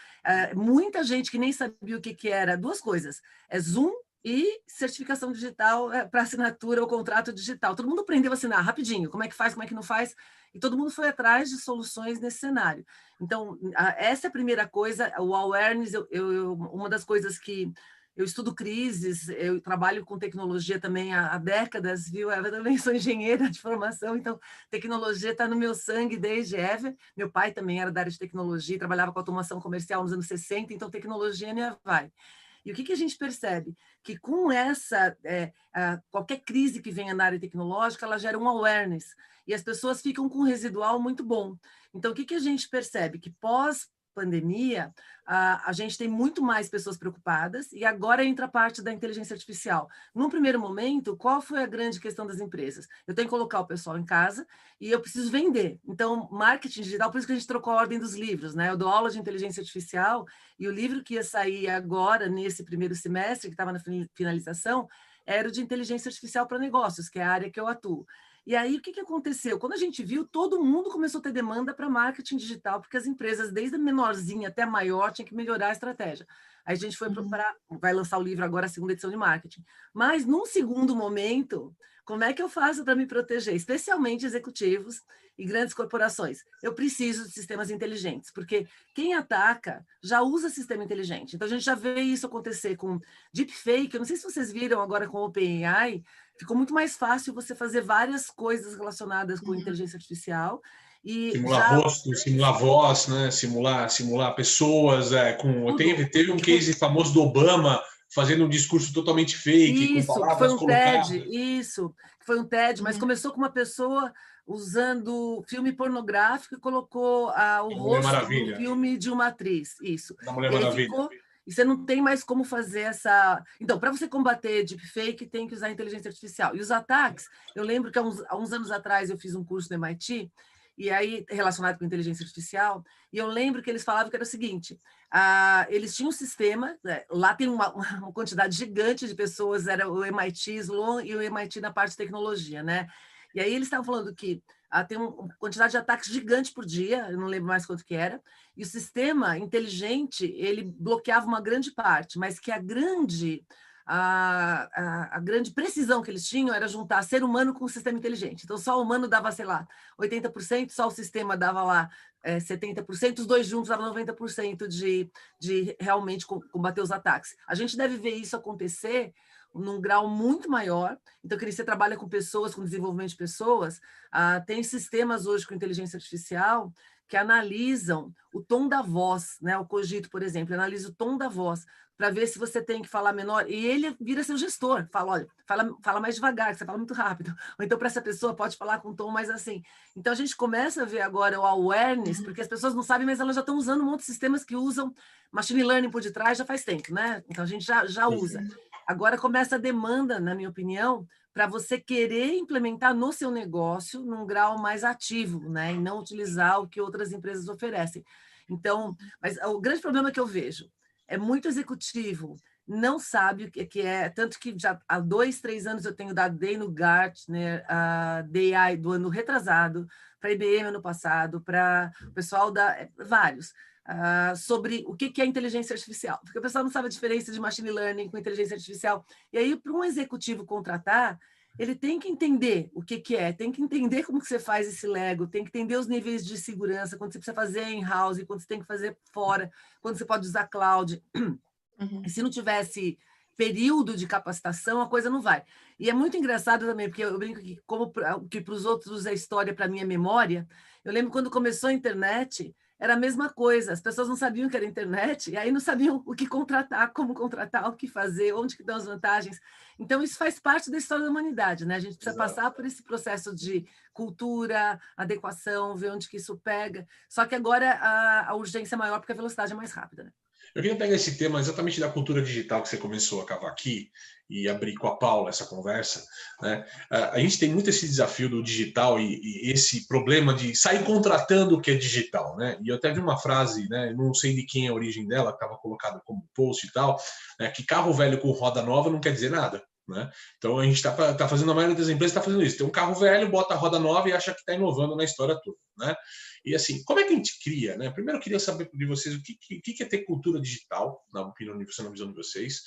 muita gente que nem sabia o que era, 2 coisas, Zoom e certificação digital para assinatura ou contrato digital. Todo mundo aprendeu a assinar rapidinho, como é que faz, como é que não faz, e todo mundo foi atrás de soluções nesse cenário. Então, essa é a primeira coisa, o awareness. Uma das coisas que eu estudo crises, eu trabalho com tecnologia também há décadas, viu? Eu também sou engenheira de formação, então tecnologia está no meu sangue desde Ever. Meu pai também era da área de tecnologia, trabalhava com automação comercial nos anos 60, então tecnologia nem vai. E o que a gente percebe? Que com qualquer crise que venha na área tecnológica, ela gera um awareness, e as pessoas ficam com um residual muito bom. Então, o que a gente percebe? Que pós-pandemia, a gente tem muito mais pessoas preocupadas, e agora entra a parte da inteligência artificial. Num primeiro momento, qual foi a grande questão das empresas? Eu tenho que colocar o pessoal em casa e eu preciso vender. Então, marketing digital, por isso que a gente trocou a ordem dos livros, né? Eu dou aula de inteligência artificial, e o livro que ia sair agora, nesse primeiro semestre, que estava na finalização, era o de inteligência artificial para negócios, que é a área que eu atuo. E aí, o que aconteceu? Quando a gente viu, todo mundo começou a ter demanda para marketing digital, porque as empresas, desde a menorzinha até a maior, tinham que melhorar a estratégia. Aí a gente foi vai lançar o livro agora, a 2ª edição de marketing. Mas, num segundo momento, como é que eu faço para me proteger? Especialmente executivos e grandes corporações. Eu preciso de sistemas inteligentes, porque quem ataca já usa sistema inteligente. Então, a gente já vê isso acontecer com deepfake. Eu não sei se vocês viram agora com o OpenAI, ficou muito mais fácil você fazer várias coisas relacionadas com inteligência artificial. E simular rosto, simular voz, né? Simular pessoas. Teve um case famoso do Obama fazendo um discurso totalmente fake, isso, com palavras colocadas. Foi um TED, mas começou com uma pessoa usando filme pornográfico e colocou o rosto do filme de uma atriz. Isso. Da Mulher E aí Maravilha. e você não tem mais como fazer essa... Então, para você combater deepfake, tem que usar inteligência artificial. E os ataques, eu lembro que há uns anos atrás eu fiz um curso no MIT, e aí relacionado com inteligência artificial, e eu lembro que eles falavam que era o seguinte, eles tinham um sistema, lá tem uma quantidade gigante de pessoas, era o MIT Sloan e o MIT na parte de tecnologia, né? E aí eles estavam falando que tem uma quantidade de ataques gigante por dia, eu não lembro mais quanto que era, e o sistema inteligente, ele bloqueava uma grande parte, mas que a grande precisão que eles tinham era juntar ser humano com o sistema inteligente. Então, só o humano dava, sei lá, 80%, só o sistema dava lá 70%, os dois juntos davam 90% de realmente combater os ataques. A gente deve ver isso acontecer num grau muito maior. Então, que você trabalha com pessoas, com desenvolvimento de pessoas, tem sistemas hoje com inteligência artificial que analisam o tom da voz, né? O Cogito, por exemplo, analisa o tom da voz para ver se você tem que falar menor, e ele vira seu gestor, fala, olha, fala mais devagar, você fala muito rápido, ou então para essa pessoa pode falar com um tom mais assim. Então a gente começa a ver agora o awareness, porque as pessoas não sabem, mas elas já estão usando um monte de sistemas que usam machine learning por detrás já faz tempo, né? Então a gente já usa. Agora começa a demanda, na minha opinião, para você querer implementar no seu negócio num grau mais ativo, né? E não utilizar o que outras empresas oferecem. Então, mas o grande problema que eu vejo é muito executivo, não sabe o que é, tanto que já há 2, 3 anos eu tenho dado Day no Gartner, a DI do ano retrasado, para a IBM ano passado, para o pessoal da vários, sobre o que é inteligência artificial, porque o pessoal não sabe a diferença de machine learning com inteligência artificial, e aí para um executivo contratar, ele tem que entender o que é, tem que entender como que você faz esse Lego, tem que entender os níveis de segurança, quando você precisa fazer in-house, quando você tem que fazer fora, quando você pode usar cloud. E se não tivesse período de capacitação, a coisa não vai. E é muito engraçado também, porque eu brinco que, como que para os outros é história, para mim é memória, eu lembro quando começou a internet, era a mesma coisa, as pessoas não sabiam que era internet, e aí não sabiam o que contratar, como contratar, o que fazer, onde que dão as vantagens. Então, isso faz parte da história da humanidade, né? A gente precisa passar por esse processo de cultura, adequação, ver onde que isso pega. Só que agora a urgência é maior porque a velocidade é mais rápida, né? Eu queria pegar esse tema exatamente da cultura digital que você começou a cavar aqui e abrir com a Paula essa conversa, né? A gente tem muito esse desafio do digital e esse problema de sair contratando o que é digital, né? E eu até vi uma frase, né? Não sei de quem é a origem dela, estava colocada como post e tal, né? Que carro velho com roda nova não quer dizer nada. Né? Então a gente está fazendo, a maioria das empresas está fazendo isso. Tem um carro velho, bota a roda nova e acha que está inovando na história toda. Né? E assim, como é que a gente cria? Né? Primeiro eu queria saber de vocês o que é ter cultura digital, na opinião de vocês, na visão de vocês,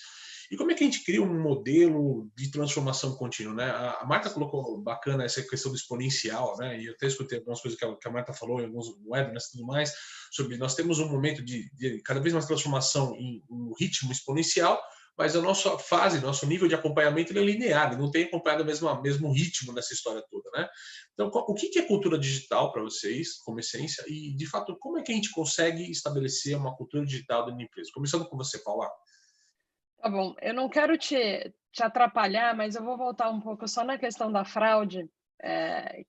e como é que a gente cria um modelo de transformação contínua. Né? A Marta colocou bacana essa questão do exponencial, né? E eu até escutei algumas coisas que a Marta falou em alguns webinars e tudo mais, sobre nós temos um momento de cada vez mais transformação em um ritmo exponencial, mas a nossa fase, nosso nível de acompanhamento ele é linear, ele não tem acompanhado o mesmo ritmo nessa história toda, né? Então, o que é cultura digital para vocês, como essência, e, de fato, como é que a gente consegue estabelecer uma cultura digital dentro da empresa? Começando com você, Paula. Tá bom, eu não quero te atrapalhar, mas eu vou voltar um pouco só na questão da fraude,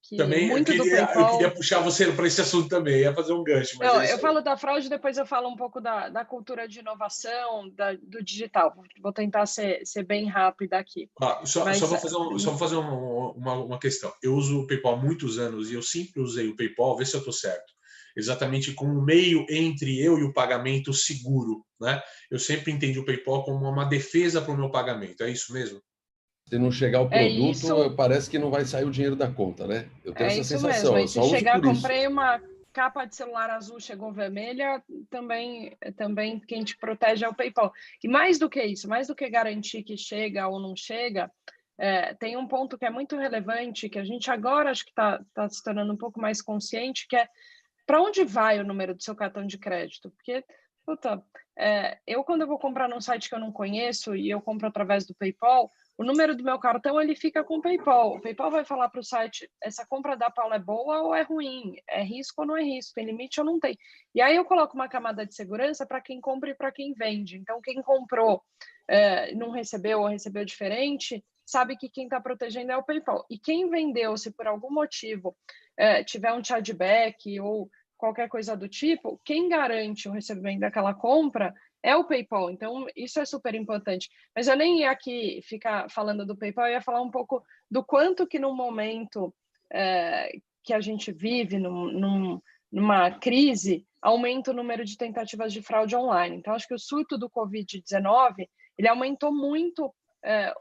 que também muito do PayPal... Eu queria puxar você para esse assunto também, ia fazer um gancho. Mas eu falo da fraude, depois eu falo um pouco da cultura de inovação, do digital. Vou tentar ser bem rápida aqui. Só vou fazer uma questão. Eu uso o PayPal há muitos anos e eu sempre usei o PayPal, vê se eu estou certo, exatamente como um meio entre eu e o pagamento seguro. Né? Eu sempre entendi o PayPal como uma defesa para o meu pagamento. É isso mesmo? Se não chegar o produto, parece que não vai sair o dinheiro da conta, né? Eu tenho essa sensação. Mesmo. Se chegar, comprei uma capa de celular azul, chegou vermelha, também quem te protege é o PayPal. E mais do que isso, mais do que garantir que chega ou não chega, tem um ponto que é muito relevante, que a gente agora acho que está se tornando um pouco mais consciente, que é para onde vai o número do seu cartão de crédito? Porque, eu quando eu vou comprar num site que eu não conheço e eu compro através do PayPal, o número do meu cartão ele fica com o PayPal. O PayPal vai falar para o site, essa compra da Paula é boa ou é ruim? É risco ou não é risco? Tem limite ou não tem? E aí eu coloco uma camada de segurança para quem compra e para quem vende. Então, quem comprou não recebeu ou recebeu diferente, sabe que quem está protegendo é o PayPal. E quem vendeu, se por algum motivo tiver um chargeback ou qualquer coisa do tipo, quem garante o recebimento daquela compra é o PayPal. Então, isso é super importante. Mas eu nem ia aqui ficar falando do PayPal, eu ia falar um pouco do quanto que no momento que a gente vive, numa crise, aumenta o número de tentativas de fraude online. Então, acho que o surto do Covid-19, ele aumentou muito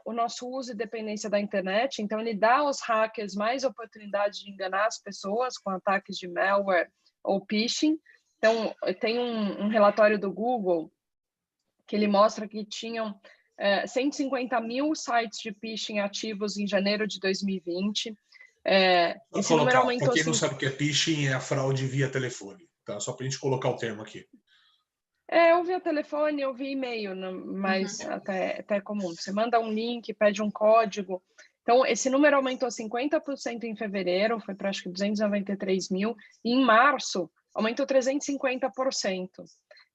o nosso uso e dependência da internet. Então, ele dá aos hackers mais oportunidade de enganar as pessoas com ataques de malware ou phishing. Então, tem um relatório do Google que ele mostra que tinham 150 mil sites de phishing ativos em janeiro de 2020. Esse número aumentou. Para quem não sabe o que é phishing, é a fraude via telefone. Tá? Só para a gente colocar o termo aqui. Eu via telefone, eu vi e-mail, mas até comum. Você manda um link, pede um código. Então, esse número aumentou 50% em fevereiro, foi para acho que 293 mil, e em março aumentou 350%.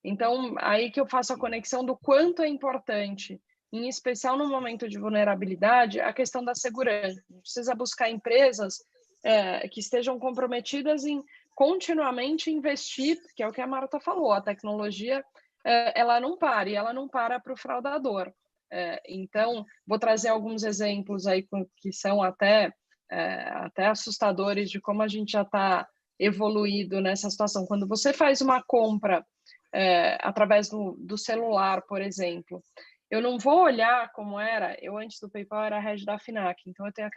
Então, aí que eu faço a conexão do quanto é importante, em especial no momento de vulnerabilidade, a questão da segurança. A gente precisa buscar empresas que estejam comprometidas em continuamente investir, que é o que a Marta falou, a tecnologia ela não para, e ela não para o fraudador. Então, vou trazer alguns exemplos aí que são até assustadores de como a gente já está evoluído nessa situação. Quando você faz uma compra através do celular, por exemplo, eu não vou olhar como era, eu antes do PayPal era head da FINAC, então eu tenho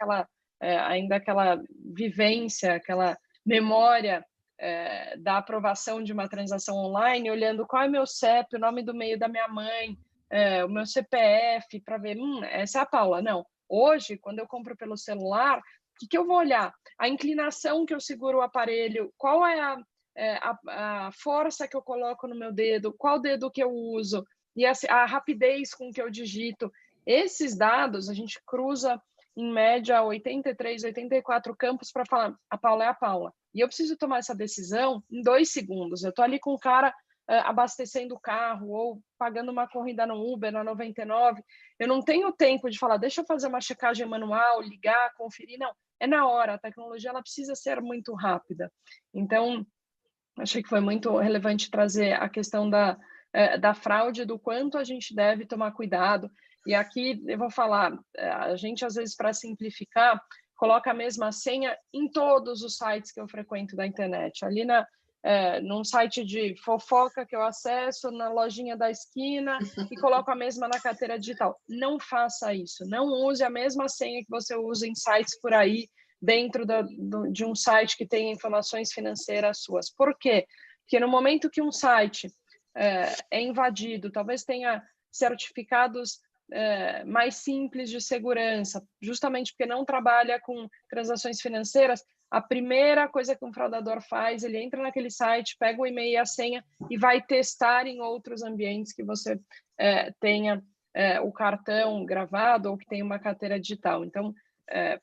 ainda aquela vivência, aquela memória da aprovação de uma transação online, olhando qual é meu CEP, o nome do meio da minha mãe, o meu CPF, para ver, essa é a Paula. Não, hoje, quando eu compro pelo celular, o que eu vou olhar? A inclinação que eu seguro o aparelho, qual é a força que eu coloco no meu dedo, qual dedo que eu uso, e a rapidez com que eu digito. Esses dados, a gente cruza, em média, 83, 84 campos para falar, a Paula é a Paula. E eu preciso tomar essa decisão em 2 segundos. Eu estou ali com o cara abastecendo o carro ou pagando uma corrida no Uber, na 99. Eu não tenho tempo de falar, deixa eu fazer uma checagem manual, ligar, conferir. Não, é na hora. A tecnologia ela precisa ser muito rápida. Então, achei que foi muito relevante trazer a questão da fraude, do quanto a gente deve tomar cuidado. E aqui eu vou falar, a gente às vezes, para simplificar, coloca a mesma senha em todos os sites que eu frequento da internet. Ali num site de fofoca que eu acesso, na lojinha da esquina, e coloco a mesma na carteira digital. Não faça isso. Não use a mesma senha que você usa em sites por aí, dentro de um site que tem informações financeiras suas. Por quê? Porque no momento que um site é invadido, talvez tenha certificados mais simples de segurança, justamente porque não trabalha com transações financeiras, a primeira coisa que um fraudador faz, ele entra naquele site, pega o e-mail e a senha e vai testar em outros ambientes que você tenha o cartão gravado ou que tenha uma carteira digital. Então,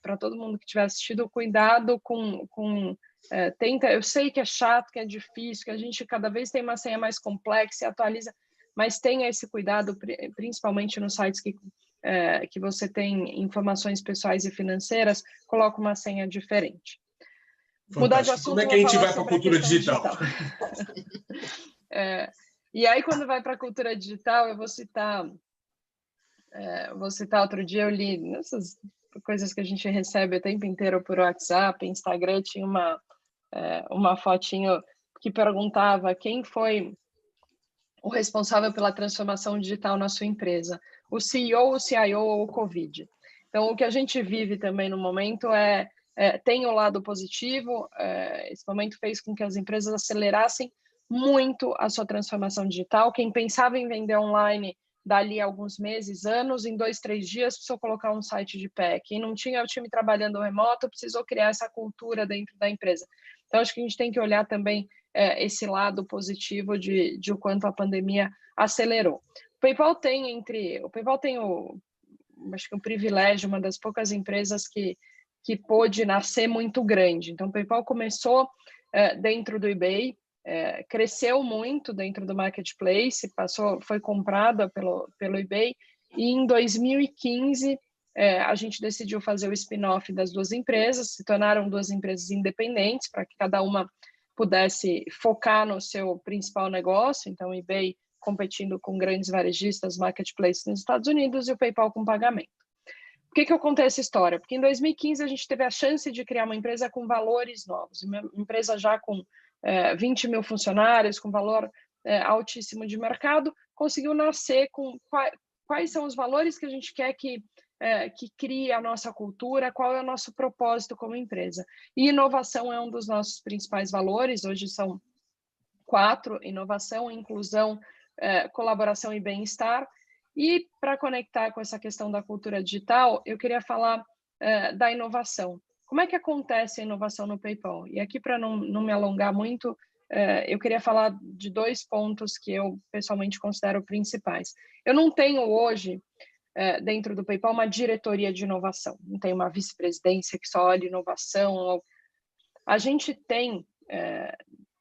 para todo mundo que tiver assistido, cuidado tenta. Eu sei que é chato, que é difícil, que a gente cada vez tem uma senha mais complexa e atualiza, mas tenha esse cuidado, principalmente nos sites que você tem informações pessoais e financeiras, coloca uma senha diferente. Fantástico. Mudar de assunto, como é que a gente vai para a cultura digital? E aí, quando vai para a cultura digital, eu vou citar outro dia, eu li essas coisas que a gente recebe o tempo inteiro por WhatsApp, Instagram, tinha uma fotinho que perguntava quem foi o responsável pela transformação digital na sua empresa, o CEO, o CIO ou o Covid. Então, o que a gente vive também no momento tem o lado positivo, esse momento fez com que as empresas acelerassem muito a sua transformação digital. Quem pensava em vender online dali a alguns meses, anos, em 2, 3 dias, precisou colocar um site de pé. Quem não tinha o time trabalhando remoto, precisou criar essa cultura dentro da empresa. Então, acho que a gente tem que olhar também esse lado positivo de o quanto a pandemia acelerou. O PayPal tem acho que o privilégio, uma das poucas empresas que pôde nascer muito grande. Então, o PayPal começou dentro do eBay, cresceu muito dentro do marketplace, foi comprada pelo eBay, e em 2015 a gente decidiu fazer o spin-off das 2 empresas, se tornaram 2 empresas independentes, para que cada uma pudesse focar no seu principal negócio. Então, o eBay competindo com grandes varejistas, marketplaces nos Estados Unidos e o PayPal com pagamento. Por que eu contei essa história? Porque em 2015 a gente teve a chance de criar uma empresa com valores novos, uma empresa já com 20 mil funcionários, com valor altíssimo de mercado, conseguiu nascer com quais são os valores que a gente quer que crie a nossa cultura, qual é o nosso propósito como empresa. E inovação é um dos nossos principais valores, hoje são 4, inovação, inclusão, colaboração e bem-estar. E para conectar com essa questão da cultura digital, eu queria falar da inovação. Como é que acontece a inovação no PayPal? E aqui, para não me alongar muito, eu queria falar de 2 pontos que eu pessoalmente considero principais. Eu não tenho hoje, dentro do PayPal, uma diretoria de inovação. Não tem uma vice-presidência que só olha inovação. A gente tem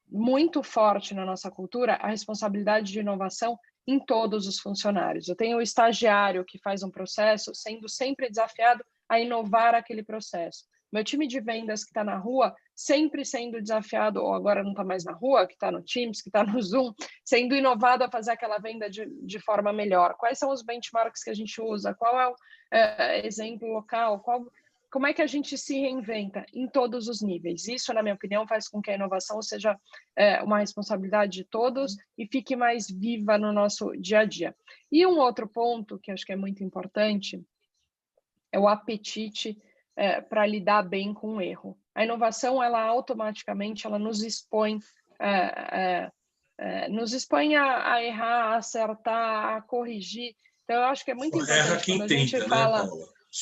muito forte na nossa cultura a responsabilidade de inovação em todos os funcionários. Eu tenho o estagiário que faz um processo sendo sempre desafiado a inovar aquele processo. Meu time de vendas que está na rua sempre sendo desafiado, ou agora não está mais na rua, que está no Teams, que está no Zoom, sendo inovado a fazer aquela venda de forma melhor. Quais são os benchmarks que a gente usa? Qual é o exemplo local? Como é que a gente se reinventa em todos os níveis? Isso, na minha opinião, faz com que a inovação seja uma responsabilidade de todos e fique mais viva no nosso dia a dia. E um outro ponto que acho que é muito importante é o apetite para lidar bem com o erro. A inovação, ela automaticamente nos expõe a errar, a acertar, a corrigir. Então, eu acho que é muito importante quando a gente fala...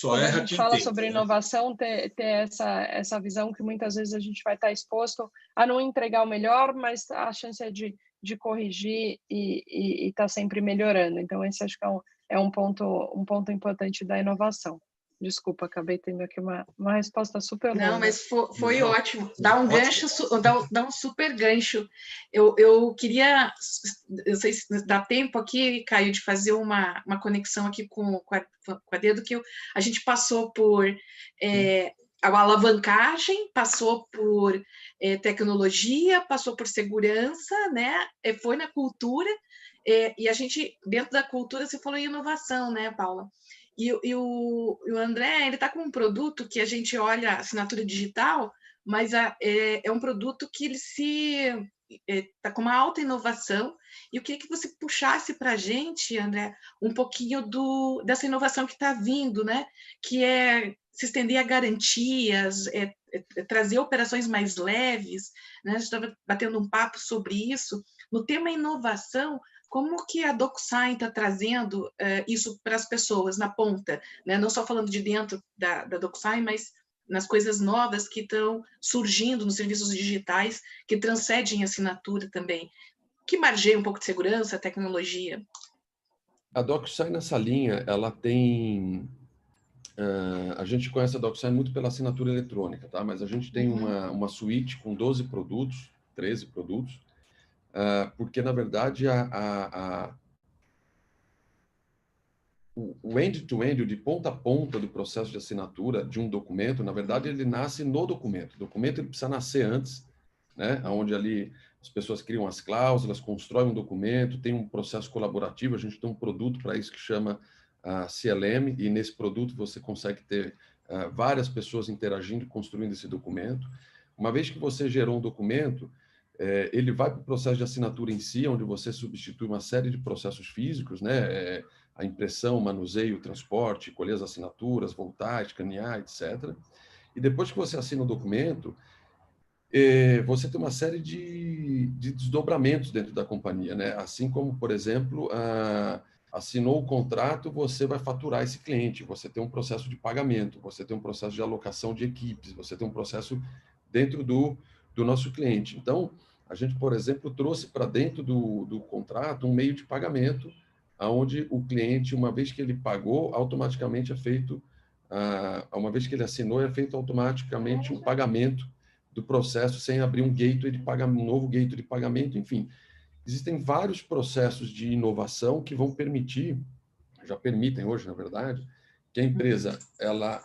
Quando a gente fala sobre inovação, ter essa visão que muitas vezes a gente vai estar exposto a não entregar o melhor, mas a chance é de corrigir e estar sempre melhorando. Então, esse acho que é um ponto importante da inovação. Desculpa, acabei tendo aqui uma resposta super longa. Não, mas foi ótimo. Dá um gancho, dá um super gancho. Eu queria, eu sei se dá tempo aqui, Caio, de fazer uma conexão aqui com a Dedo, que a gente passou por a alavancagem, passou por tecnologia, passou por segurança, né? Foi na cultura, e a gente, dentro da cultura, você falou em inovação, né, Paula? E o André, ele está com um produto que a gente olha, assinatura digital, mas é um produto que ele está com uma alta inovação. E eu queria que você puxasse para a gente, André, um pouquinho dessa inovação que está vindo, né? Que é se estender a garantias, trazer operações mais leves, né? A gente estava batendo um papo sobre isso. No tema inovação, como que a DocuSign está trazendo isso para as pessoas na ponta, né? Não só falando de dentro da DocuSign, mas nas coisas novas que estão surgindo nos serviços digitais, que transcendem a assinatura também, que margeia um pouco de segurança, tecnologia. A DocuSign nessa linha, ela tem... a gente conhece a DocuSign muito pela assinatura eletrônica, tá? Mas a gente tem uma suíte com 12 produtos, 13 produtos, porque, na verdade, o end-to-end, de ponta a ponta do processo de assinatura de um documento, na verdade, ele nasce no documento. O documento ele precisa nascer antes, né? Onde ali as pessoas criam as cláusulas, constroem um documento, tem um processo colaborativo, a gente tem um produto para isso que chama CLM, e nesse produto você consegue ter várias pessoas interagindo, construindo esse documento. Uma vez que você gerou um documento, ele vai para o processo de assinatura em si, onde você substitui uma série de processos físicos, né? A impressão, o manuseio, o transporte, colher as assinaturas, voltar, escanear, etc. E depois que você assina o documento, você tem uma série de desdobramentos dentro da companhia, né? Assim como, por exemplo, assinou o contrato, você vai faturar esse cliente, você tem um processo de pagamento, você tem um processo de alocação de equipes, você tem um processo dentro do nosso cliente. Então, a gente, por exemplo, trouxe para dentro do contrato um meio de pagamento, onde o cliente, uma vez que ele pagou, automaticamente é feito, uma vez que ele assinou, é feito automaticamente o pagamento do processo, sem abrir um gateway de pagamento, um novo gateway de pagamento, enfim. Existem vários processos de inovação que vão permitir, já permitem hoje, na verdade, que a empresa, ela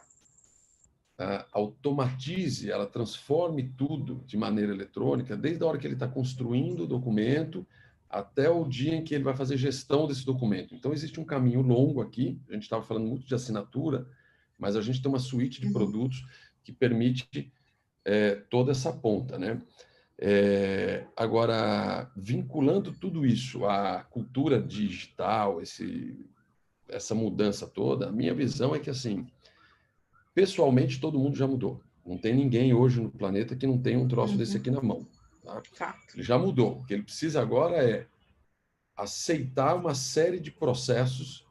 automatize, ela transforme tudo de maneira eletrônica, desde a hora que ele está construindo o documento, até o dia em que ele vai fazer gestão desse documento. Então, existe um caminho longo aqui, a gente estava falando muito de assinatura, mas a gente tem uma suíte de produtos que permite toda essa ponta, né? Agora, vinculando tudo isso à cultura digital, essa mudança toda, a minha visão é que, assim, pessoalmente, todo mundo já mudou. Não tem ninguém hoje no planeta que não tenha um troço desse aqui na mão. Tá? Ele já mudou. O que ele precisa agora é aceitar uma série de processos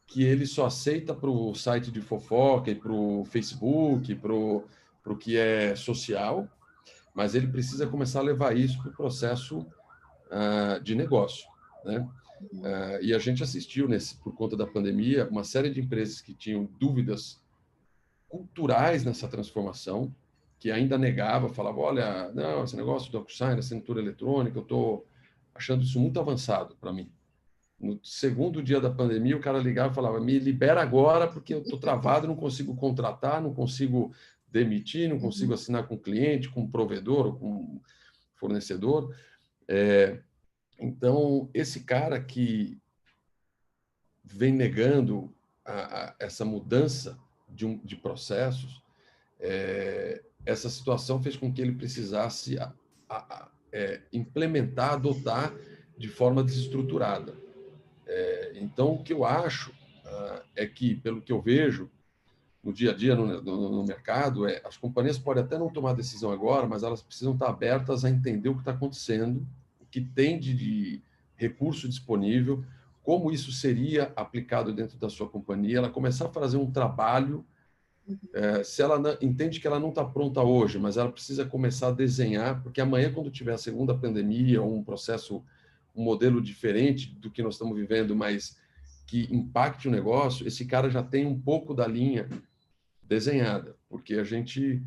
que ele só aceita para o site de fofoca e para o Facebook, para o que é social, mas ele precisa começar a levar isso para o processo de negócio, né? E a gente assistiu, por conta da pandemia, uma série de empresas que tinham dúvidas culturais nessa transformação, que ainda negava, falava, olha, não, esse negócio do DocuSign, assinatura eletrônica, eu estou achando isso muito avançado para mim. No segundo dia da pandemia, o cara ligava e falava, me libera agora, porque eu estou travado, não consigo contratar, não consigo demitir, não consigo assinar com cliente, com provedor ou com fornecedor. Então, esse cara que vem negando essa mudança de processos, essa situação fez com que ele precisasse implementar, adotar de forma desestruturada. Então, o que eu acho é que, pelo que eu vejo no dia a dia, no mercado, as companhias podem até não tomar decisão agora, mas elas precisam estar abertas a entender o que está acontecendo, o que tem de recurso disponível, como isso seria aplicado dentro da sua companhia, ela começar a fazer um trabalho, se ela entende que ela não está pronta hoje, mas ela precisa começar a desenhar, porque amanhã, quando tiver a segunda pandemia, um processo, um modelo diferente do que nós estamos vivendo, mas que impacte o negócio, esse cara já tem um pouco da linha desenhada, porque a gente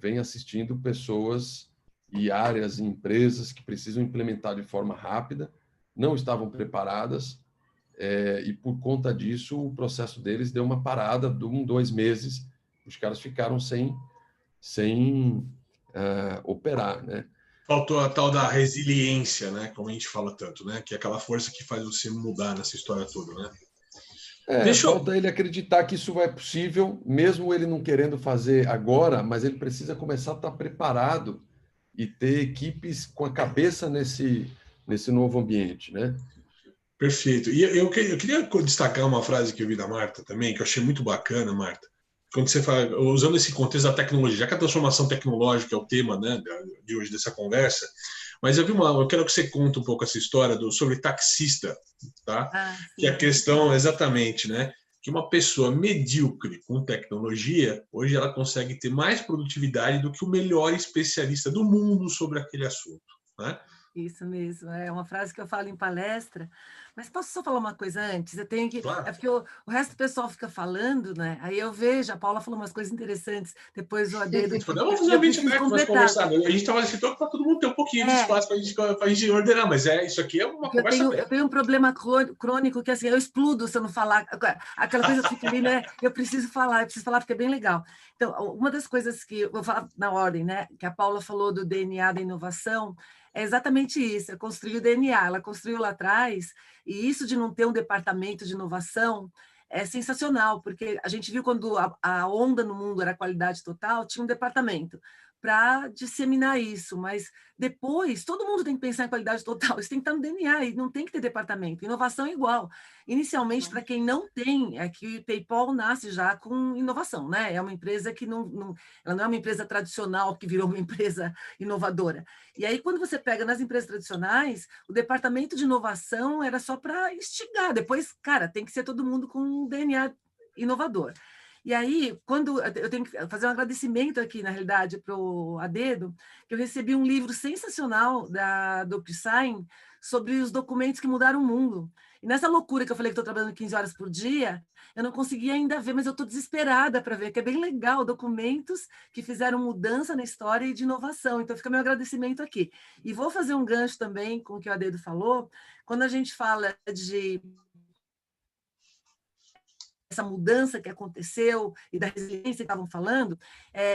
vem assistindo pessoas e áreas e empresas que precisam implementar de forma rápida, não estavam preparadas, e por conta disso o processo deles deu uma parada de 2 meses, os caras ficaram sem operar, né? Faltou a tal da resiliência, né? Como a gente fala tanto, né? Que é aquela força que faz você mudar nessa história toda, né? Falta ele acreditar que isso é possível, mesmo ele não querendo fazer agora, mas ele precisa começar a estar preparado e ter equipes com a cabeça nesse novo ambiente, né? Perfeito. E eu queria destacar uma frase que eu vi da Marta também, que eu achei muito bacana, Marta. Quando você fala, usando esse contexto da tecnologia, já que a transformação tecnológica é o tema, né, de hoje dessa conversa, mas eu quero que você conte um pouco essa história sobre taxista, tá? Que é a questão, exatamente, né? Que uma pessoa medíocre com tecnologia, hoje ela consegue ter mais produtividade do que o melhor especialista do mundo sobre aquele assunto, né? Isso mesmo, é uma frase que eu falo em palestra, mas posso só falar uma coisa antes? Eu tenho que. Claro. É porque o resto do pessoal fica falando, né? Aí eu vejo, a Paula falou umas coisas interessantes, depois o Adedo. Vamos fazer um ambiente aberto, nós conversar. A gente estava nesse toque para todo mundo ter um pouquinho de espaço para a gente ordenar, mas isso aqui é uma conversa aberta. Eu tenho um problema crônico que assim, eu explodo se eu não falar. Aquela coisa que fica ali, né? Eu preciso falar porque é bem legal. Então, uma das coisas que eu vou falar na ordem, né? Que a Paula falou do DNA da inovação. É exatamente isso, é construir o DNA. Ela construiu lá atrás, e isso de não ter um departamento de inovação é sensacional, porque a gente viu quando a onda no mundo era qualidade total, tinha um departamento para disseminar isso, mas depois todo mundo tem que pensar em qualidade total, isso tem que estar no DNA e não tem que ter departamento. Inovação é igual. Inicialmente, para quem não tem, é que o PayPal nasce já com inovação, né? É uma empresa que ela não é uma empresa tradicional que virou uma empresa inovadora. E aí, quando você pega nas empresas tradicionais, o departamento de inovação era só para instigar. Depois, cara, tem que ser todo mundo com um DNA inovador. E aí, quando eu tenho que fazer um agradecimento aqui, na realidade, para o Adedo, que eu recebi um livro sensacional da DocuSign sobre os documentos que mudaram o mundo. E nessa loucura que eu falei que estou trabalhando 15 horas por dia, eu não consegui ainda ver, mas eu estou desesperada para ver, que é bem legal, documentos que fizeram mudança na história e de inovação. Então, fica meu agradecimento aqui. E vou fazer um gancho também com o que o Adedo falou, quando a gente fala de essa mudança que aconteceu e da resiliência que estavam falando,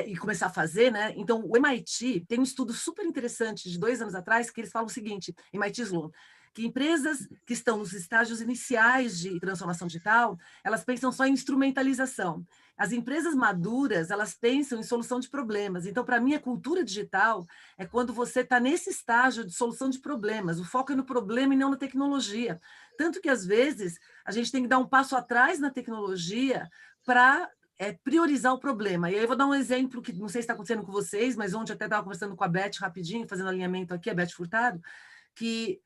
e começar a fazer, né? Então, o MIT tem um estudo super interessante de 2 anos atrás que eles falam o seguinte, MIT Sloan, que empresas que estão nos estágios iniciais de transformação digital, elas pensam só em instrumentalização. As empresas maduras, elas pensam em solução de problemas. Então, para mim, a cultura digital é quando você está nesse estágio de solução de problemas. O foco é no problema e não na tecnologia. Tanto que, às vezes, a gente tem que dar um passo atrás na tecnologia para priorizar o problema. E aí eu vou dar um exemplo que não sei se está acontecendo com vocês, mas ontem eu até estava conversando com a Beth rapidinho, fazendo alinhamento aqui, a Beth Furtado, que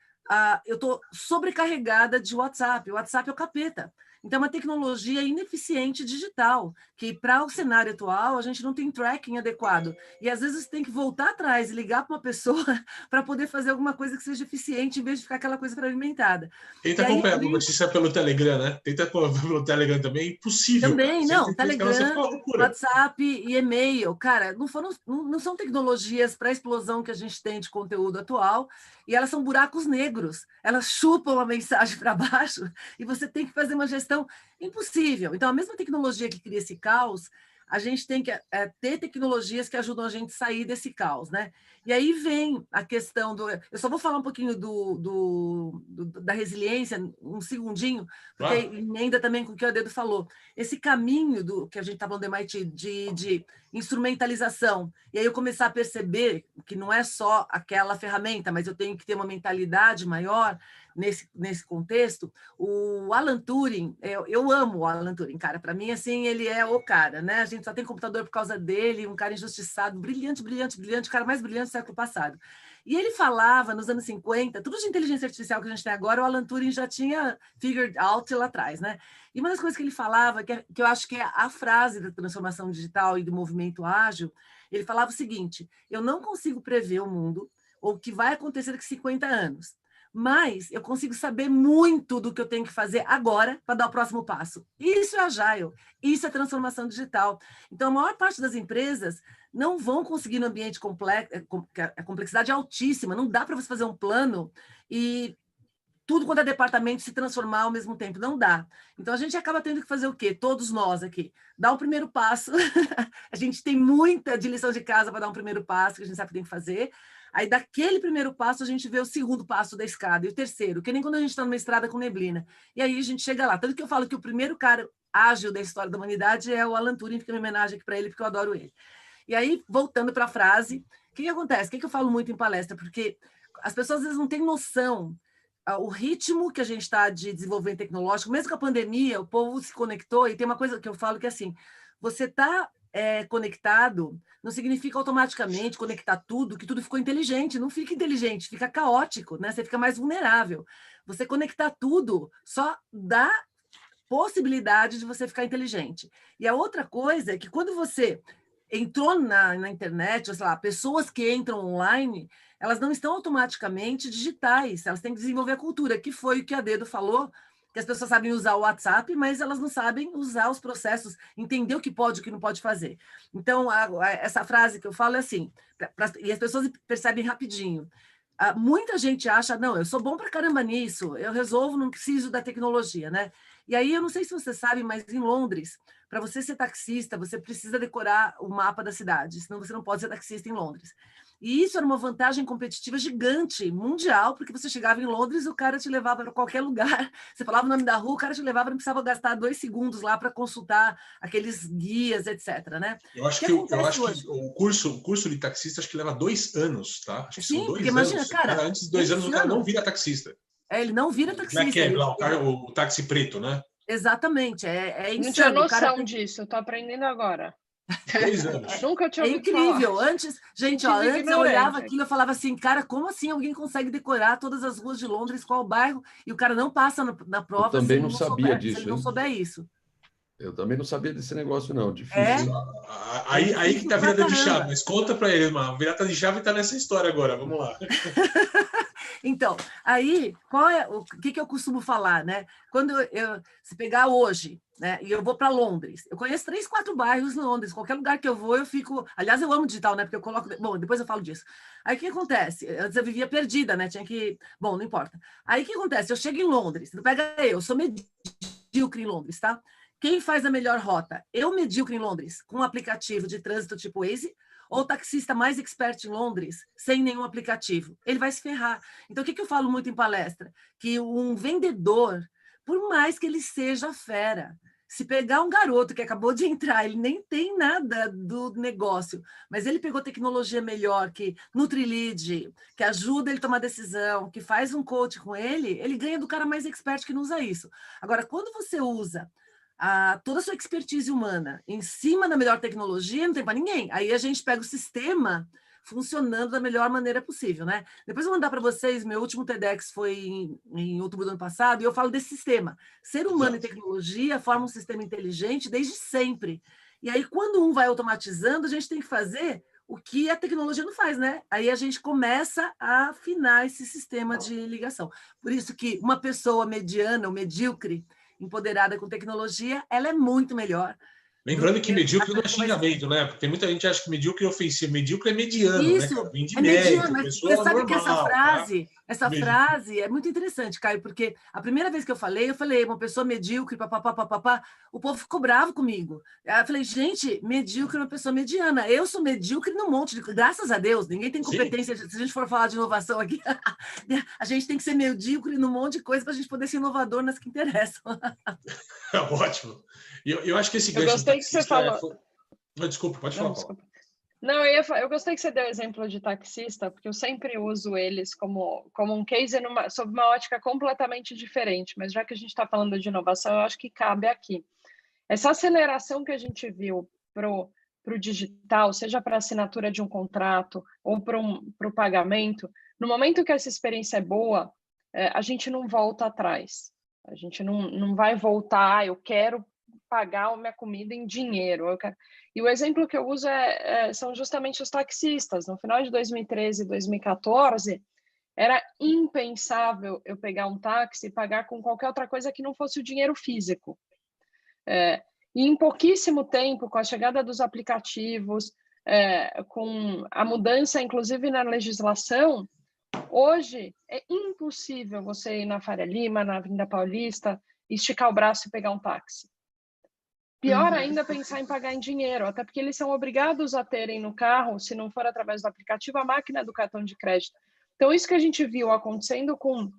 eu estou sobrecarregada de WhatsApp. O WhatsApp é o capeta. Então, é uma tecnologia ineficiente digital, que para o cenário atual, a gente não tem tracking adequado. E, às vezes, você tem que voltar atrás e ligar para uma pessoa para poder fazer alguma coisa que seja eficiente, em vez de ficar aquela coisa fragmentada. Tenta acompanhar a notícia pelo Telegram, né? Tenta pelo Telegram também, é impossível. Também, cara. não, Telegram, WhatsApp e e-mail. Cara, não são tecnologias para a explosão que a gente tem de conteúdo atual, e elas são buracos negros. Elas chupam a mensagem para baixo e você tem que fazer uma gestão impossível. Então, a mesma tecnologia que cria esse caos, a gente tem que ter tecnologias que ajudam a gente a sair desse caos, né? E aí vem a questão do... Eu só vou falar um pouquinho da resiliência, um segundinho, porque emenda também com o que o Adedo falou. Esse caminho do que a gente está falando do MIT, de instrumentalização, e aí eu começar a perceber que não é só aquela ferramenta, mas eu tenho que ter uma mentalidade maior nesse contexto. O Alan Turing, eu amo o Alan Turing, cara. Para mim, assim, ele é o cara, né? A gente só tem computador por causa dele, um cara injustiçado, brilhante, brilhante, brilhante, o cara mais brilhante do século passado. E ele falava, nos anos 50, tudo de inteligência artificial que a gente tem agora, o Alan Turing já tinha figured out lá atrás, né? E uma das coisas que ele falava, que eu acho que é a frase da transformação digital e do movimento ágil, ele falava o seguinte: eu não consigo prever o mundo ou o que vai acontecer daqui a 50 anos, mas eu consigo saber muito do que eu tenho que fazer agora para dar o próximo passo. Isso é agile, isso é transformação digital. Então, a maior parte das empresas não vão conseguir no ambiente complexo, a complexidade é altíssima, não dá para você fazer um plano e tudo quanto é departamento se transformar ao mesmo tempo, não dá. Então, a gente acaba tendo que fazer o quê? Todos nós aqui. Dar o primeiro passo. A gente tem muita de lição de casa para dar um primeiro passo, que a gente sabe que tem que fazer. Aí, daquele primeiro passo, a gente vê o segundo passo da escada, e o terceiro, que nem quando a gente está numa estrada com neblina. E aí, a gente chega lá. Tanto que eu falo que o primeiro cara ágil da história da humanidade é o Alan Turing, fica minha homenagem aqui para ele, porque eu adoro ele. E aí, voltando para a frase, o que acontece? O que eu falo muito em palestra? Porque as pessoas, às vezes, não têm noção o ritmo que a gente está de desenvolvimento tecnológico. Mesmo com a pandemia, o povo se conectou, e tem uma coisa que eu falo que é assim, você está conectado, não significa automaticamente conectar tudo, que tudo ficou inteligente. Não fica inteligente, fica caótico, né? Você fica mais vulnerável. Você conectar tudo só dá possibilidade de você ficar inteligente. E a outra coisa é que quando você entrou na internet, ou sei lá, pessoas que entram online, elas não estão automaticamente digitais, elas têm que desenvolver a cultura, que foi o que a Dedo falou, que as pessoas sabem usar o WhatsApp, mas elas não sabem usar os processos, entender o que pode e o que não pode fazer. Então, essa frase que eu falo é assim, e as pessoas percebem rapidinho. Muita gente acha, não, eu sou bom pra caramba nisso, eu resolvo, não preciso da tecnologia, né? E aí, eu não sei se você sabe, mas em Londres, para você ser taxista, você precisa decorar o mapa da cidade, senão você não pode ser taxista em Londres. E isso era uma vantagem competitiva gigante, mundial, porque você chegava em Londres, o cara te levava para qualquer lugar, você falava o nome da rua, o cara te levava, não precisava gastar 2 segundos lá para consultar aqueles guias, etc. Né? Eu acho que o curso de taxista acho que leva 2 anos, tá? Acho que sim, são 2 porque imagina, anos. Cara, antes de 2 anos o cara não vira taxista. Ele não vira taxista. Como é que é? O táxi preto, né? Exatamente, insano. Não tinha noção disso, eu tô aprendendo agora. 2 anos. Nunca tinha ouvido incrível. falar. Antes, gente, antes eu olhava aquilo e falava assim, cara, como assim alguém consegue decorar todas as ruas de Londres, qual bairro? E o cara não passa na prova. Eu também não sabia disso. Se ele não souber isso. Eu também não sabia desse negócio, não. Difícil. Aí que tá a virada de chave. Mas conta para ele, mano. A virada de chave tá nessa história agora. Vamos lá. Então, aí, o que eu costumo falar, né? Quando se pegar hoje, né, e eu vou para Londres, eu conheço 3, 4 bairros em Londres, qualquer lugar que eu vou, eu fico... Aliás, eu amo digital, né? Porque eu coloco... Bom, depois eu falo disso. Aí, o que acontece? Antes eu vivia perdida, né? Tinha que... Bom, não importa. Aí, o que acontece? Eu chego em Londres, pega eu sou medíocre em Londres, tá? O Quem faz a melhor rota? Eu medíocre em Londres, com um aplicativo de trânsito tipo Waze, ou o taxista mais expert em Londres, sem nenhum aplicativo? Ele vai se ferrar. Então, o que eu falo muito em palestra? Que um vendedor, por mais que ele seja fera, se pegar um garoto que acabou de entrar, ele nem tem nada do negócio, mas ele pegou tecnologia melhor, que Nutri-Lead, que ajuda ele a tomar decisão, que faz um coach com ele ganha do cara mais expert que não usa isso. Agora, quando você usa toda a sua expertise humana em cima da melhor tecnologia, não tem para ninguém. Aí a gente pega o sistema funcionando da melhor maneira possível, né? Depois eu vou mandar para vocês, meu último TEDx foi em outubro do ano passado, e eu falo desse sistema. Ser humano e tecnologia formam um sistema inteligente desde sempre. E aí, quando um vai automatizando, a gente tem que fazer o que a tecnologia não faz, né? Aí a gente começa a afinar esse sistema de ligação. Por isso que uma pessoa mediana ou medíocre, empoderada com tecnologia, ela é muito melhor. Lembrando que medíocre não é xingamento, né? Porque muita gente acha que medíocre é ofensivo. Medíocre é mediano, isso, né? Vem de é médio, mediano, mas pessoa você sabe normal, que essa tá? frase é muito interessante, Caio, porque a primeira vez que eu falei uma pessoa medíocre, papapá, o povo ficou bravo comigo. Eu falei, gente, medíocre é uma pessoa mediana. Eu sou medíocre num monte de... Graças a Deus, ninguém tem competência. Sim. Se a gente for falar de inovação aqui, a gente tem que ser medíocre num monte de coisa para a gente poder ser inovador nas que interessam. Ótimo. Eu acho que esse gancho... Eu gostei que você falou... Desculpa, pode falar, Paulo. Não, eu gostei que você deu o exemplo de taxista, porque eu sempre uso eles como um case sob uma ótica completamente diferente, mas já que a gente está falando de inovação, eu acho que cabe aqui. Essa aceleração que a gente viu para o digital, seja para a assinatura de um contrato ou para o pagamento, no momento que essa experiência é boa, a gente não volta atrás. A gente não vai voltar, eu quero pagar a minha comida em dinheiro. E o exemplo que eu uso são justamente os taxistas. No final de 2013 e 2014, era impensável eu pegar um táxi e pagar com qualquer outra coisa que não fosse o dinheiro físico. E em pouquíssimo tempo, com a chegada dos aplicativos, com a mudança, inclusive, na legislação, hoje é impossível você ir na Faria Lima, na Avenida Paulista, esticar o braço e pegar um táxi. Pior ainda pensar em pagar em dinheiro, até porque eles são obrigados a terem no carro, se não for através do aplicativo, a máquina do cartão de crédito. Então, isso que a gente viu acontecendo com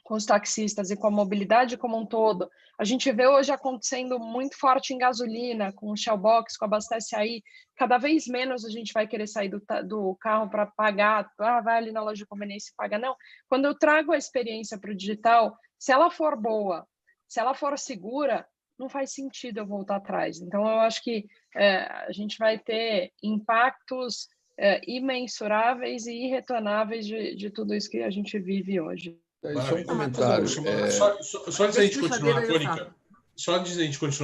os taxistas e com a mobilidade como um todo, a gente vê hoje acontecendo muito forte em gasolina, com o Shellbox, com a Abastece Aí, cada vez menos a gente vai querer sair do carro para pagar, vai ali na loja de conveniência e paga. Não, quando eu trago a experiência para o digital, se ela for boa, se ela for segura, não faz sentido eu voltar atrás. Então, eu acho que a gente vai ter impactos imensuráveis e irretornáveis de tudo isso que a gente vive hoje. Só um comentário. Só antes da gente continuar a tônica,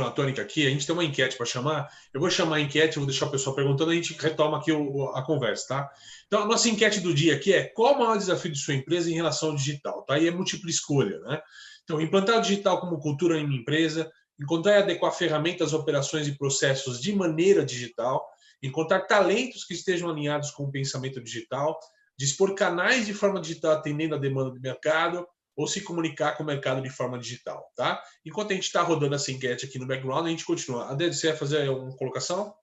a tônica aqui, a gente tem uma enquete para chamar. Eu vou chamar a enquete, vou deixar o pessoal perguntando, a gente retoma aqui a conversa, tá? Então, a nossa enquete do dia aqui é: qual o maior desafio de sua empresa em relação ao digital? Tá? Aí é múltipla escolha, né? Então, implantar o digital como cultura em uma empresa, encontrar e adequar ferramentas, operações e processos de maneira digital, encontrar talentos que estejam alinhados com o pensamento digital, dispor canais de forma digital atendendo a demanda do mercado ou se comunicar com o mercado de forma digital, tá? Enquanto a gente está rodando essa enquete aqui no background, a gente continua. Adê, você vai fazer uma colocação?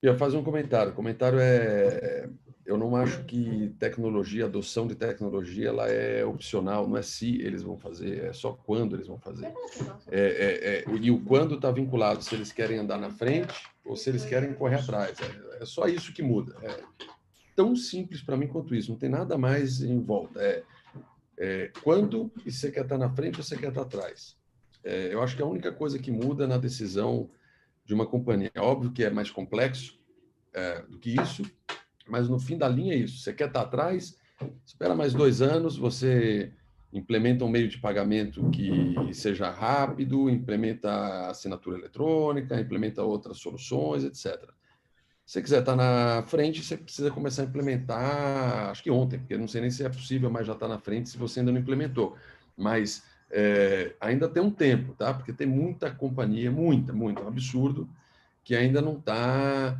Eu ia fazer um comentário. O comentário eu não acho que tecnologia, adoção de tecnologia, ela é opcional, não é se eles vão fazer, é só quando eles vão fazer. E o quando está vinculado se eles querem andar na frente ou se eles querem correr atrás. É só isso que muda. É tão simples para mim quanto isso, não tem nada mais em volta. Quando você quer estar na frente ou você quer estar atrás. Eu acho que a única coisa que muda na decisão de uma companhia, é óbvio que é mais complexo do que isso, mas no fim da linha é isso. Você quer estar atrás, espera mais 2 anos, você implementa um meio de pagamento que seja rápido, implementa a assinatura eletrônica, implementa outras soluções, etc. Se você quiser estar na frente, você precisa começar a implementar, acho que ontem, porque não sei nem se é possível, mas já está na frente se você ainda não implementou. Mas ainda tem um tempo, tá? Porque tem muita companhia, muita, um absurdo, que ainda não está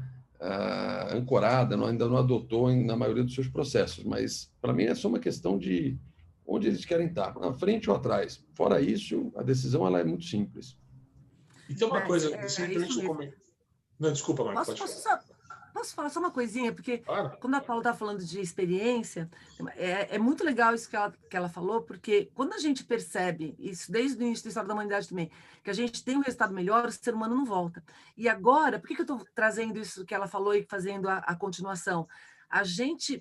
ancorada, ainda não adotou na maioria dos seus processos. Mas, para mim, é só uma questão de onde eles querem estar, na frente ou atrás. Fora isso, a decisão ela é muito simples. E tem uma coisa, Isso mesmo. Não, desculpa, Marco, pode falar. Posso falar só uma coisinha? Porque Claro. quando a Paula está falando de experiência, é muito legal isso que ela falou, porque quando a gente percebe, isso desde o início da história da humanidade também, que a gente tem um resultado melhor, o ser humano não volta. E agora, por que eu estou trazendo isso que ela falou e fazendo a continuação?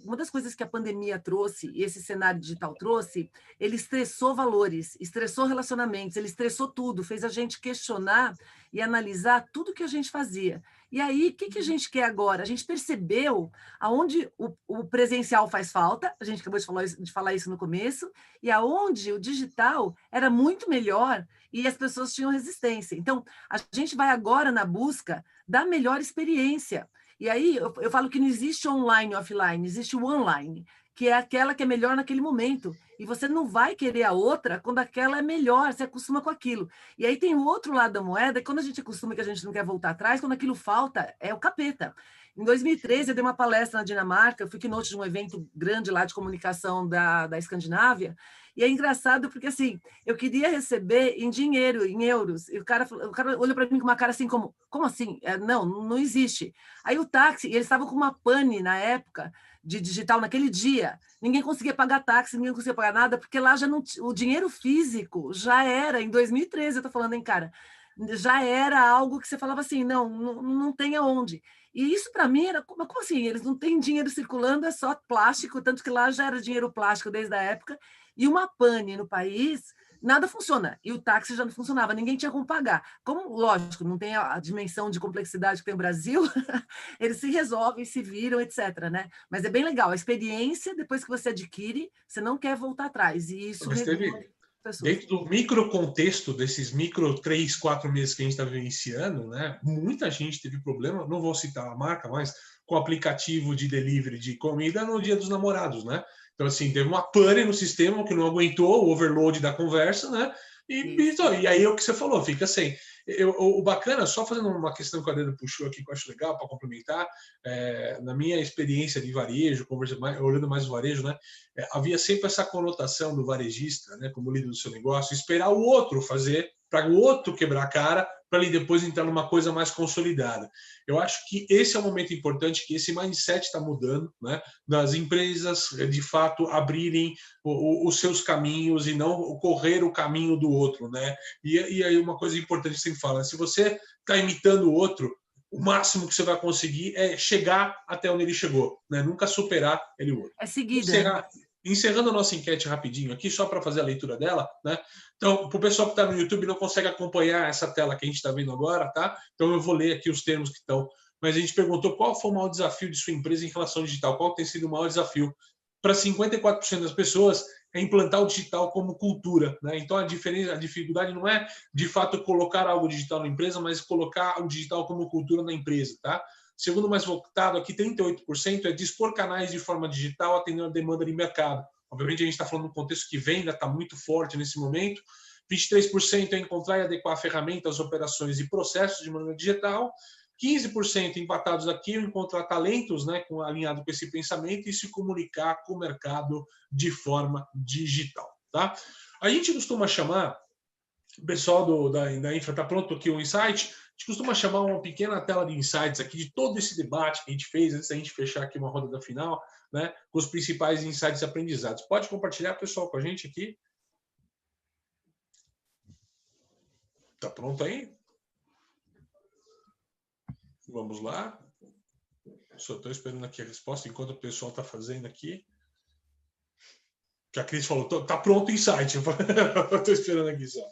Uma das coisas que a pandemia trouxe, e esse cenário digital trouxe, ele estressou valores, estressou relacionamentos, ele estressou tudo, fez a gente questionar e analisar tudo que a gente fazia. E aí, o que a gente quer agora? A gente percebeu aonde o presencial faz falta, a gente acabou de falar isso no começo, e aonde o digital era muito melhor e as pessoas tinham resistência. Então, a gente vai agora na busca da melhor experiência. E aí, eu falo que não existe online e offline, existe o online, que é aquela que é melhor naquele momento. E você não vai querer a outra quando aquela é melhor, você acostuma com aquilo. E aí tem o outro lado da moeda, que quando a gente acostuma que a gente não quer voltar atrás, quando aquilo falta, é o capeta. Em 2013, eu dei uma palestra na Dinamarca, eu fui keynote de um evento grande lá de comunicação da Escandinávia, e é engraçado porque, assim, eu queria receber em dinheiro, em euros, e o cara olhou para mim com uma cara assim como assim? Não existe. Aí o táxi, eles estavam com uma pane na época, de digital naquele dia, ninguém conseguia pagar táxi, ninguém conseguia pagar nada, porque lá já não, o dinheiro físico já era, em 2013, eu estou falando, hein, cara, já era algo que você falava assim, não tem aonde. E isso para mim era, como assim? Eles não têm dinheiro circulando, é só plástico, tanto que lá já era dinheiro plástico desde a época, e uma pane no país, nada funciona. E o táxi já não funcionava, ninguém tinha como pagar. Como, lógico, não tem a dimensão de complexidade que tem o Brasil, eles se resolvem, se viram, etc. Né? Mas é bem legal, a experiência, depois que você adquire, você não quer voltar atrás. E isso regula pessoas. Dentro do microcontexto desses 3, 4 meses que a gente está vivenciando, né, muita gente teve problema, não vou citar a marca, mas com aplicativo de delivery de comida no Dia dos Namorados, né? Então, assim, teve uma pane no sistema que não aguentou o overload da conversa, né? E aí é o que você falou, fica sem. O bacana, só fazendo uma questão que a Adriana puxou aqui, que eu acho legal para complementar, na minha experiência de varejo, olhando mais o varejo, né, havia sempre essa conotação do varejista, né, como líder do seu negócio, esperar o outro fazer, para o outro quebrar a cara, para ele depois entrar numa coisa mais consolidada. Eu acho que esse é um momento importante, que esse mindset está mudando, né, das empresas, de fato, abrirem os seus caminhos e não correr o caminho do outro, né? E aí uma coisa importante que sempre fala, se você está imitando o outro, o máximo que você vai conseguir é chegar até onde ele chegou, né? Nunca superar ele o outro. É seguida. Encerrando a nossa enquete rapidinho aqui, só para fazer a leitura dela, né? Então, para o pessoal que está no YouTube não consegue acompanhar essa tela que a gente está vendo agora, tá? Então eu vou ler aqui os termos que estão. Mas a gente perguntou qual foi o maior desafio de sua empresa em relação ao digital, qual tem sido o maior desafio. Para 54% das pessoas, é implantar o digital como cultura, né? Então a dificuldade não é de fato colocar algo digital na empresa, mas colocar o digital como cultura na empresa, tá? Segundo mais votado aqui, 38% é dispor canais de forma digital atendendo a demanda de mercado. Obviamente a gente está falando de um contexto que venda está muito forte nesse momento. 23% é encontrar e adequar ferramentas, operações e processos de maneira digital. 15% empatados aqui, encontrar talentos, né, alinhado com esse pensamento e se comunicar com o mercado de forma digital. Tá? A gente costuma chamar, o pessoal da Infra está pronto aqui o Insight, a gente costuma chamar uma pequena tela de insights aqui de todo esse debate que a gente fez, antes da gente fechar aqui uma roda da final, né, com os principais insights aprendizados. Pode compartilhar, pessoal, com a gente aqui? Tá pronto aí? Vamos lá. Só estou esperando aqui a resposta enquanto o pessoal está fazendo aqui. Que a Cris falou, tá pronto o insight. Estou esperando aqui só.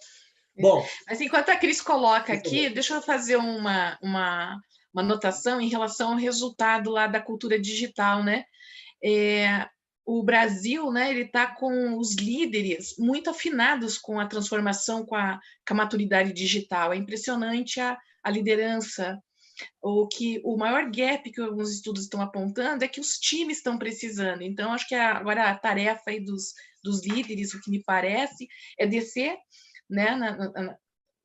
Bom, mas enquanto a Cris coloca aqui, deixa eu fazer uma anotação em relação ao resultado lá da cultura digital, né? O Brasil, né, ele está com os líderes muito afinados com a transformação, com a maturidade digital. É impressionante a liderança. O maior gap que alguns estudos estão apontando é que os times estão precisando. Então, acho que agora a tarefa aí dos líderes, o que me parece, é descer, né,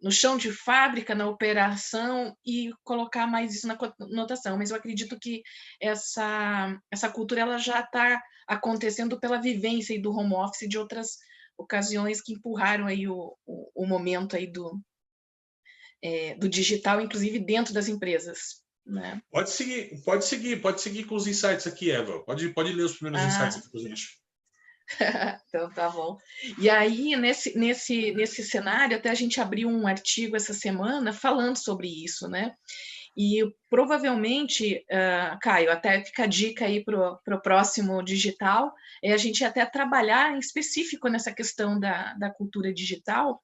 no chão de fábrica, na operação, e colocar mais isso na conotação. Mas eu acredito que essa cultura ela já está acontecendo pela vivência aí do home office e de outras ocasiões que empurraram aí o momento aí do digital, inclusive dentro das empresas, né? Pode seguir com os insights aqui, Eva. Pode ler os primeiros insights aqui para a gente. Então, tá bom. E aí, nesse cenário, até a gente abriu um artigo essa semana falando sobre isso, né? E provavelmente, Caio, até fica a dica aí para o próximo digital, a gente até trabalhar em específico nessa questão da cultura digital,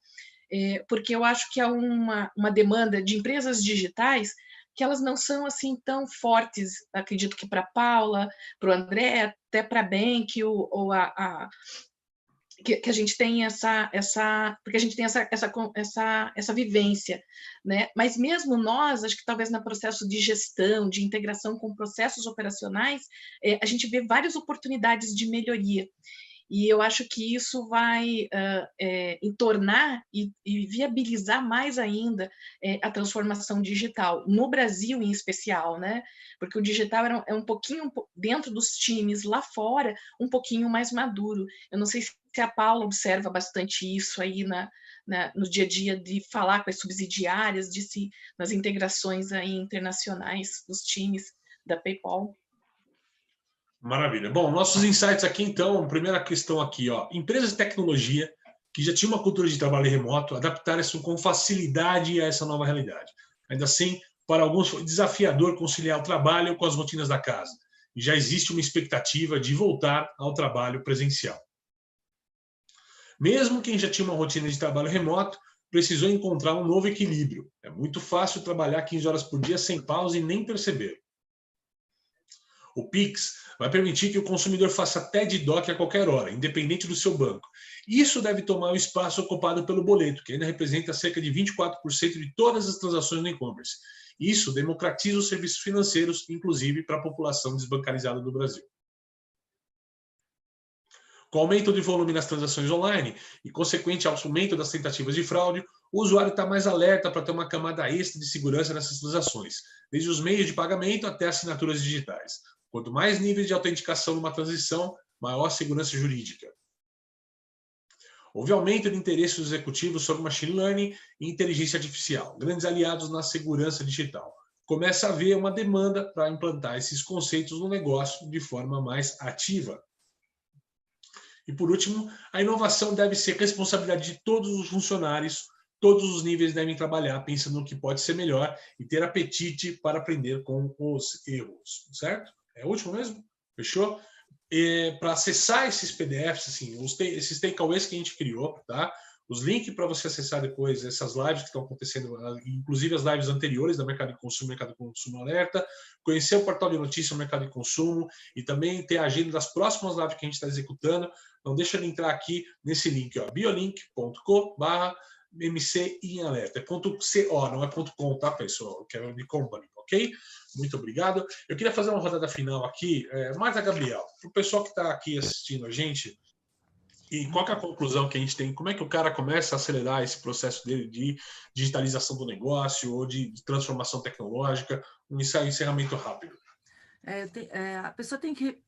porque eu acho que é uma demanda de empresas digitais que elas não são assim tão fortes, acredito que para a Paula, para o André, até para a Bank, que a gente tem porque a gente tem essa vivência, né? Mas mesmo nós, acho que talvez no processo de gestão, de integração com processos operacionais, a gente vê várias oportunidades de melhoria. E eu acho que isso vai entornar e viabilizar mais ainda a transformação digital, no Brasil em especial, né? Porque o digital é um pouquinho, dentro dos times lá fora, um pouquinho mais maduro. Eu não sei se a Paula observa bastante isso aí no dia a dia, de falar com as subsidiárias, nas integrações aí internacionais dos times da PayPal. Maravilha. Bom, nossos insights aqui, então, primeira questão aqui, ó. Empresas de tecnologia que já tinham uma cultura de trabalho remoto adaptaram-se com facilidade a essa nova realidade. Ainda assim, para alguns foi desafiador conciliar o trabalho com as rotinas da casa. E já existe uma expectativa de voltar ao trabalho presencial. Mesmo quem já tinha uma rotina de trabalho remoto, precisou encontrar um novo equilíbrio. É muito fácil trabalhar 15 horas por dia sem pausa e nem perceber. O Pix vai permitir que o consumidor faça TED Doc a qualquer hora, independente do seu banco. Isso deve tomar o espaço ocupado pelo boleto, que ainda representa cerca de 24% de todas as transações no e-commerce. Isso democratiza os serviços financeiros, inclusive para a população desbancarizada do Brasil. Com o aumento de volume nas transações online e consequente aumento das tentativas de fraude, o usuário está mais alerta para ter uma camada extra de segurança nessas transações, desde os meios de pagamento até assinaturas digitais. Quanto mais níveis de autenticação numa transição, maior segurança jurídica. Houve aumento de interesse dos executivos sobre machine learning e inteligência artificial, grandes aliados na segurança digital. Começa a haver uma demanda para implantar esses conceitos no negócio de forma mais ativa. E, por último, a inovação deve ser responsabilidade de todos os funcionários, todos os níveis devem trabalhar pensando no que pode ser melhor e ter apetite para aprender com os erros, certo? É o último mesmo? Fechou? Para acessar esses PDFs, assim, esses takeaways que a gente criou, tá? Os links para você acessar depois essas lives que estão acontecendo, inclusive as lives anteriores da Mercado de Consumo Alerta, conhecer o portal de notícias do Mercado de Consumo e também ter a agenda das próximas lives que a gente está executando. Não deixa de entrar aqui nesse link, ó, biolink.com/MC em alerta. É .co, não é .com, tá, pessoal? Que é de company, ok? Muito obrigado. Eu queria fazer uma rodada final aqui. Marta Gabriel, para o pessoal que está aqui assistindo a gente, e qual que é a conclusão que a gente tem? Como é que o cara começa a acelerar esse processo dele de digitalização do negócio ou de transformação tecnológica? Um encerramento rápido. A pessoa tem que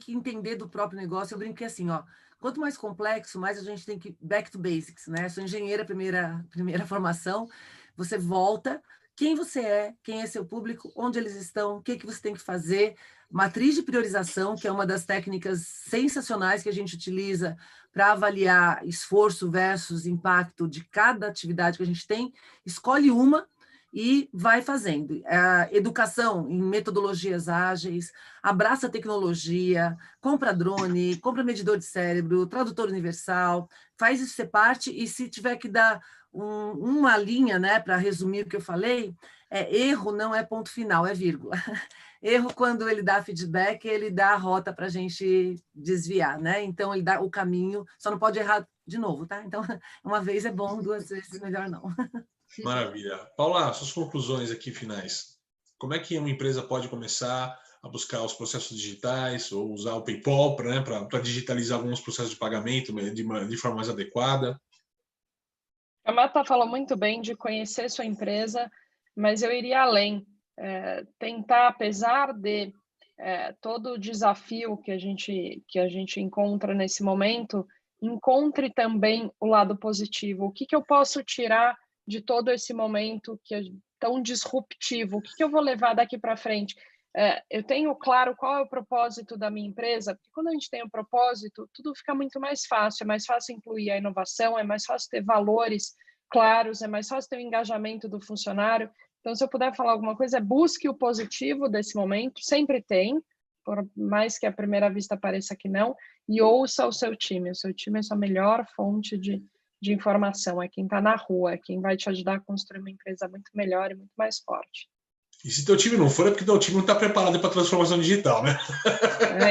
entender do próprio negócio. Eu brinquei assim, ó, quanto mais complexo, mais a gente tem que back to basics, né? Sou engenheira, primeira formação, você volta, quem você é, quem é seu público, onde eles estão, o que você tem que fazer, matriz de priorização, que é uma das técnicas sensacionais que a gente utiliza para avaliar esforço versus impacto de cada atividade que a gente tem, escolhe uma e vai fazendo. Educação em metodologias ágeis, abraça a tecnologia, compra drone, compra medidor de cérebro, tradutor universal, faz isso ser parte, e se tiver que dar uma linha, né, para resumir o que eu falei, erro não é ponto final, é vírgula. Erro, quando ele dá feedback, ele dá a rota para a gente desviar, né? Então, ele dá o caminho, só não pode errar de novo, tá? Então, uma vez é bom, 2 vezes melhor não. Maravilha. Paula, suas conclusões aqui finais. Como é que uma empresa pode começar a buscar os processos digitais ou usar o PayPal para digitalizar alguns processos de pagamento de forma mais adequada? A Marta falou muito bem de conhecer sua empresa, mas eu iria além. Tentar, apesar de todo o desafio que a gente encontra nesse momento, encontre também o lado positivo. O que eu posso tirar de todo esse momento que é tão disruptivo. O que eu vou levar daqui para frente? Eu tenho claro qual é o propósito da minha empresa, porque quando a gente tem um propósito, tudo fica muito mais fácil, é mais fácil incluir a inovação, é mais fácil ter valores claros, é mais fácil ter o engajamento do funcionário. Então, se eu puder falar alguma coisa, busque o positivo desse momento, sempre tem, por mais que à primeira vista pareça que não, e ouça o seu time é a sua melhor fonte de informação, é quem está na rua, é quem vai te ajudar a construir uma empresa muito melhor e muito mais forte. E se teu time não for, é porque teu time não está preparado para a transformação digital, né?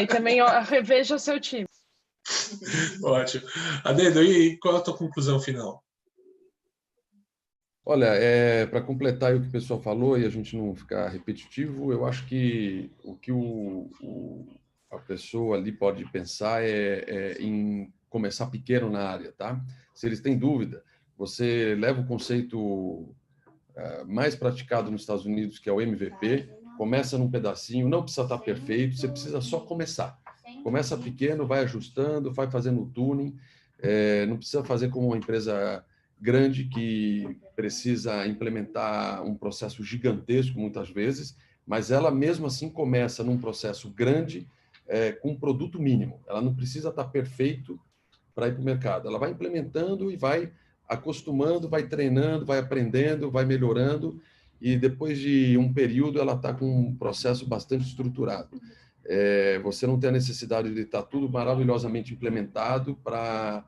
E também reveja o seu time. Ótimo. Adendo, e qual é a tua conclusão final? Olha, para completar o que o pessoal falou e a gente não ficar repetitivo, eu acho que o que a pessoa ali pode pensar é em começar pequeno na área, tá? Se eles têm dúvida, você leva o conceito mais praticado nos Estados Unidos, que é o MVP, começa num pedacinho, não precisa estar perfeito, você precisa só começar. Começa pequeno, vai ajustando, vai fazendo o tuning, não precisa fazer como uma empresa grande que precisa implementar um processo gigantesco muitas vezes, mas ela mesmo assim começa num processo grande com um produto mínimo. Ela não precisa estar perfeito para ir para o mercado. Ela vai implementando e vai acostumando, vai treinando, vai aprendendo, vai melhorando, e depois de um período ela está com um processo bastante estruturado. Você não tem a necessidade de estar tudo maravilhosamente implementado para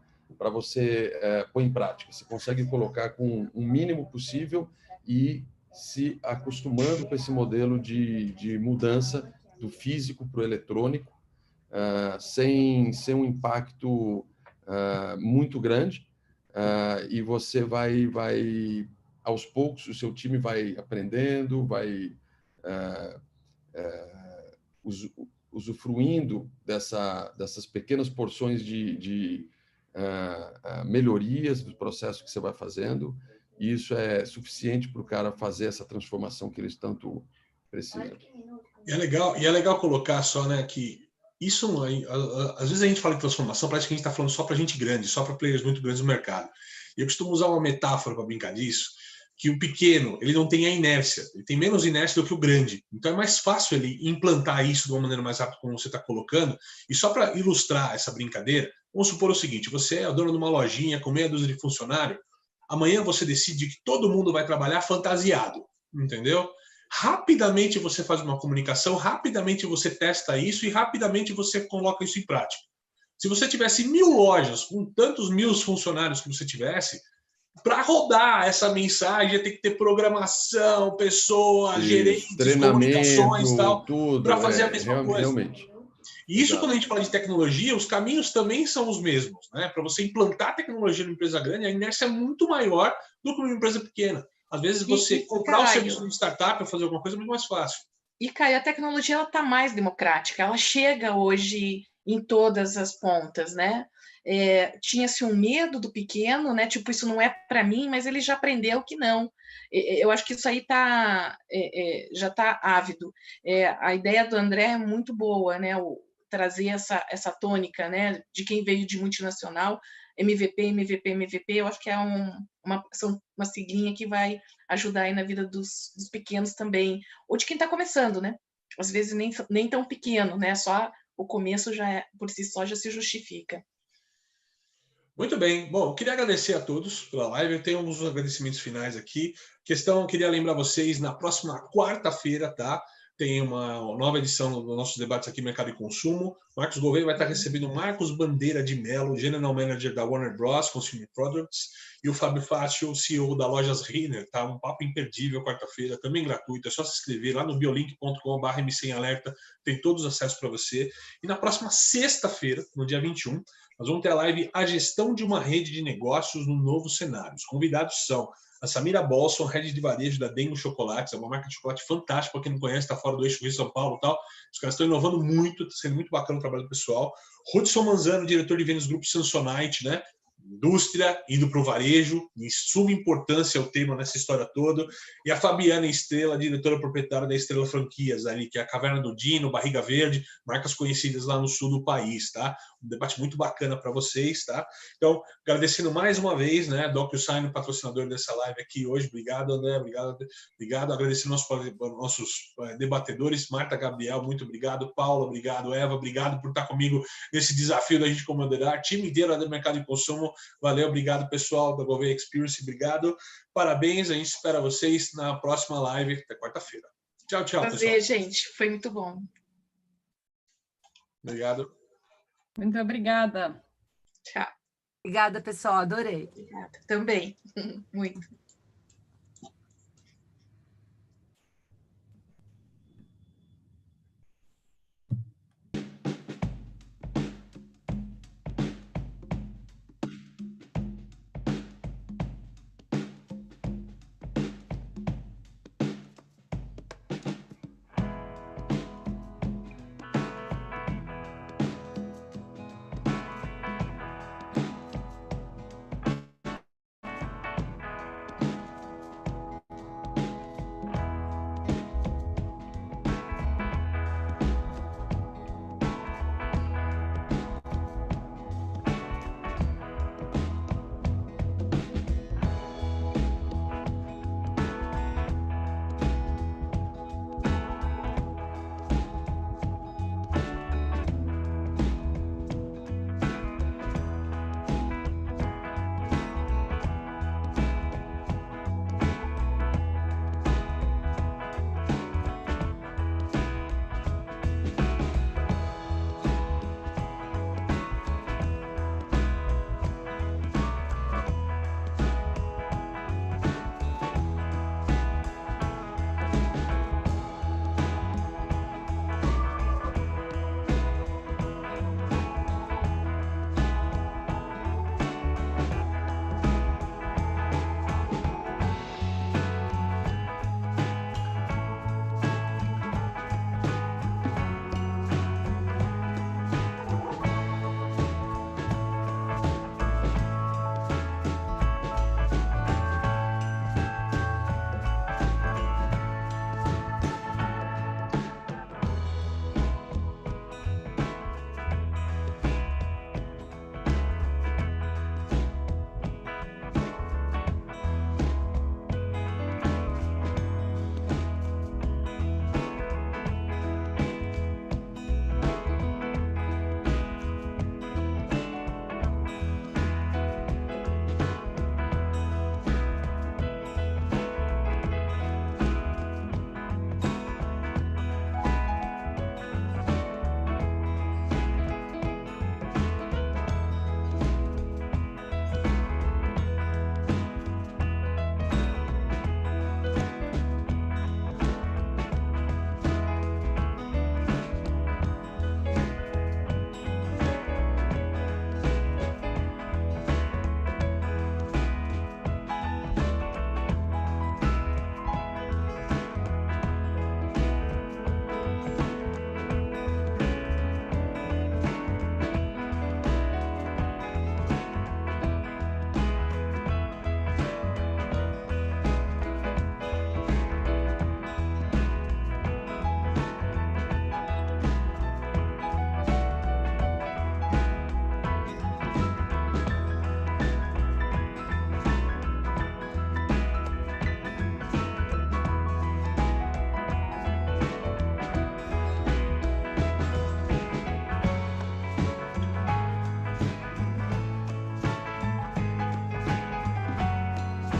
você pôr em prática. Você consegue colocar com o mínimo possível e se acostumando com esse modelo de mudança do físico para o eletrônico, sem um impacto muito grande, e você vai aos poucos, o seu time vai aprendendo, vai usufruindo dessas pequenas porções de melhorias do processo que você vai fazendo, e isso é suficiente para o cara fazer essa transformação que eles tanto precisam. E é legal colocar só, né, que isso, às vezes a gente fala em transformação, parece que a gente está falando só para gente grande, só para players muito grandes do mercado. E eu costumo usar uma metáfora para brincar disso, que o pequeno, ele não tem a inércia, ele tem menos inércia do que o grande. Então é mais fácil ele implantar isso de uma maneira mais rápida, como você está colocando. E só para ilustrar essa brincadeira, vamos supor o seguinte: você é dono de uma lojinha com meia dúzia de funcionário, amanhã você decide que todo mundo vai trabalhar fantasiado, entendeu? Rapidamente você faz uma comunicação, rapidamente você testa isso e rapidamente você coloca isso em prática. Se você tivesse 1000 lojas, com tantos 1000 funcionários que você tivesse, para rodar essa mensagem ia ter que ter programação, pessoas, gerentes, comunicações e tal, para fazer a mesma coisa. Realmente. E isso, quando a gente fala de tecnologia, os caminhos também são os mesmos, né? Para você implantar tecnologia numa empresa grande, a inércia é muito maior do que numa empresa pequena. Às vezes você comprar o serviço de uma startup ou fazer alguma coisa é muito mais fácil. E, Caio, a tecnologia está mais democrática, ela chega hoje em todas as pontas, né? Tinha-se um medo do pequeno, né? Tipo, isso não é para mim, mas ele já aprendeu que não. Eu acho que isso aí já está ávido. A ideia do André é muito boa, né? Trazer essa tônica, né? De quem veio de multinacional, MVP, eu acho que é uma siglinha que vai ajudar aí na vida dos pequenos também, ou de quem está começando, né? Às vezes nem tão pequeno, né? Só o começo por si só já se justifica. Muito bem. Bom, eu queria agradecer a todos pela live. Eu tenho uns agradecimentos finais aqui. Queria lembrar vocês, na próxima quarta-feira, tá? Tem uma nova edição dos nossos debates aqui, Mercado e Consumo. Marcos Gouveia vai estar recebendo o Marcos Bandeira de Mello, General Manager da Warner Bros. Consumer Products, e o Fábio Fátio, CEO da Lojas Renner, tá? Um papo imperdível, quarta-feira, também gratuito. É só se inscrever lá no biolink.com/msemalerta, tem todos os acessos para você. E na próxima sexta-feira, no dia 21, nós vamos ter a live A Gestão de uma Rede de Negócios no Novo Cenário. Os convidados são a Samira Bolson, head de varejo da Dengo Chocolates, é uma marca de chocolate fantástica, para quem não conhece, está fora do eixo Rio São Paulo e tal. Os caras estão inovando muito, está sendo muito bacana o trabalho do pessoal. Hudson Manzano, diretor de vendas do Grupo Samsonite, né? Indústria, indo para o varejo, de suma importância o tema nessa história toda. E a Fabiana Estrela, diretora proprietária da Estrela Franquias, ali, que é a Caverna do Dino, Barriga Verde, marcas conhecidas lá no sul do país, tá? debate muito bacana para vocês, tá? Então, agradecendo mais uma vez, né, DocuSign, patrocinador dessa live aqui hoje. Obrigado, André, obrigado. Agradecendo nossos debatedores, Marta, Gabriel, muito obrigado. Paula, obrigado. Eva, obrigado por estar comigo nesse desafio da gente moderar. Time inteiro do mercado de consumo, valeu, obrigado, pessoal da Gouveia Experience, obrigado. Parabéns, a gente espera vocês na próxima live, até quarta-feira. Tchau, pessoal. Prazer, gente, foi muito bom. Obrigado. Muito obrigada. Tchau. Obrigada, pessoal, adorei. Obrigada. Também, muito.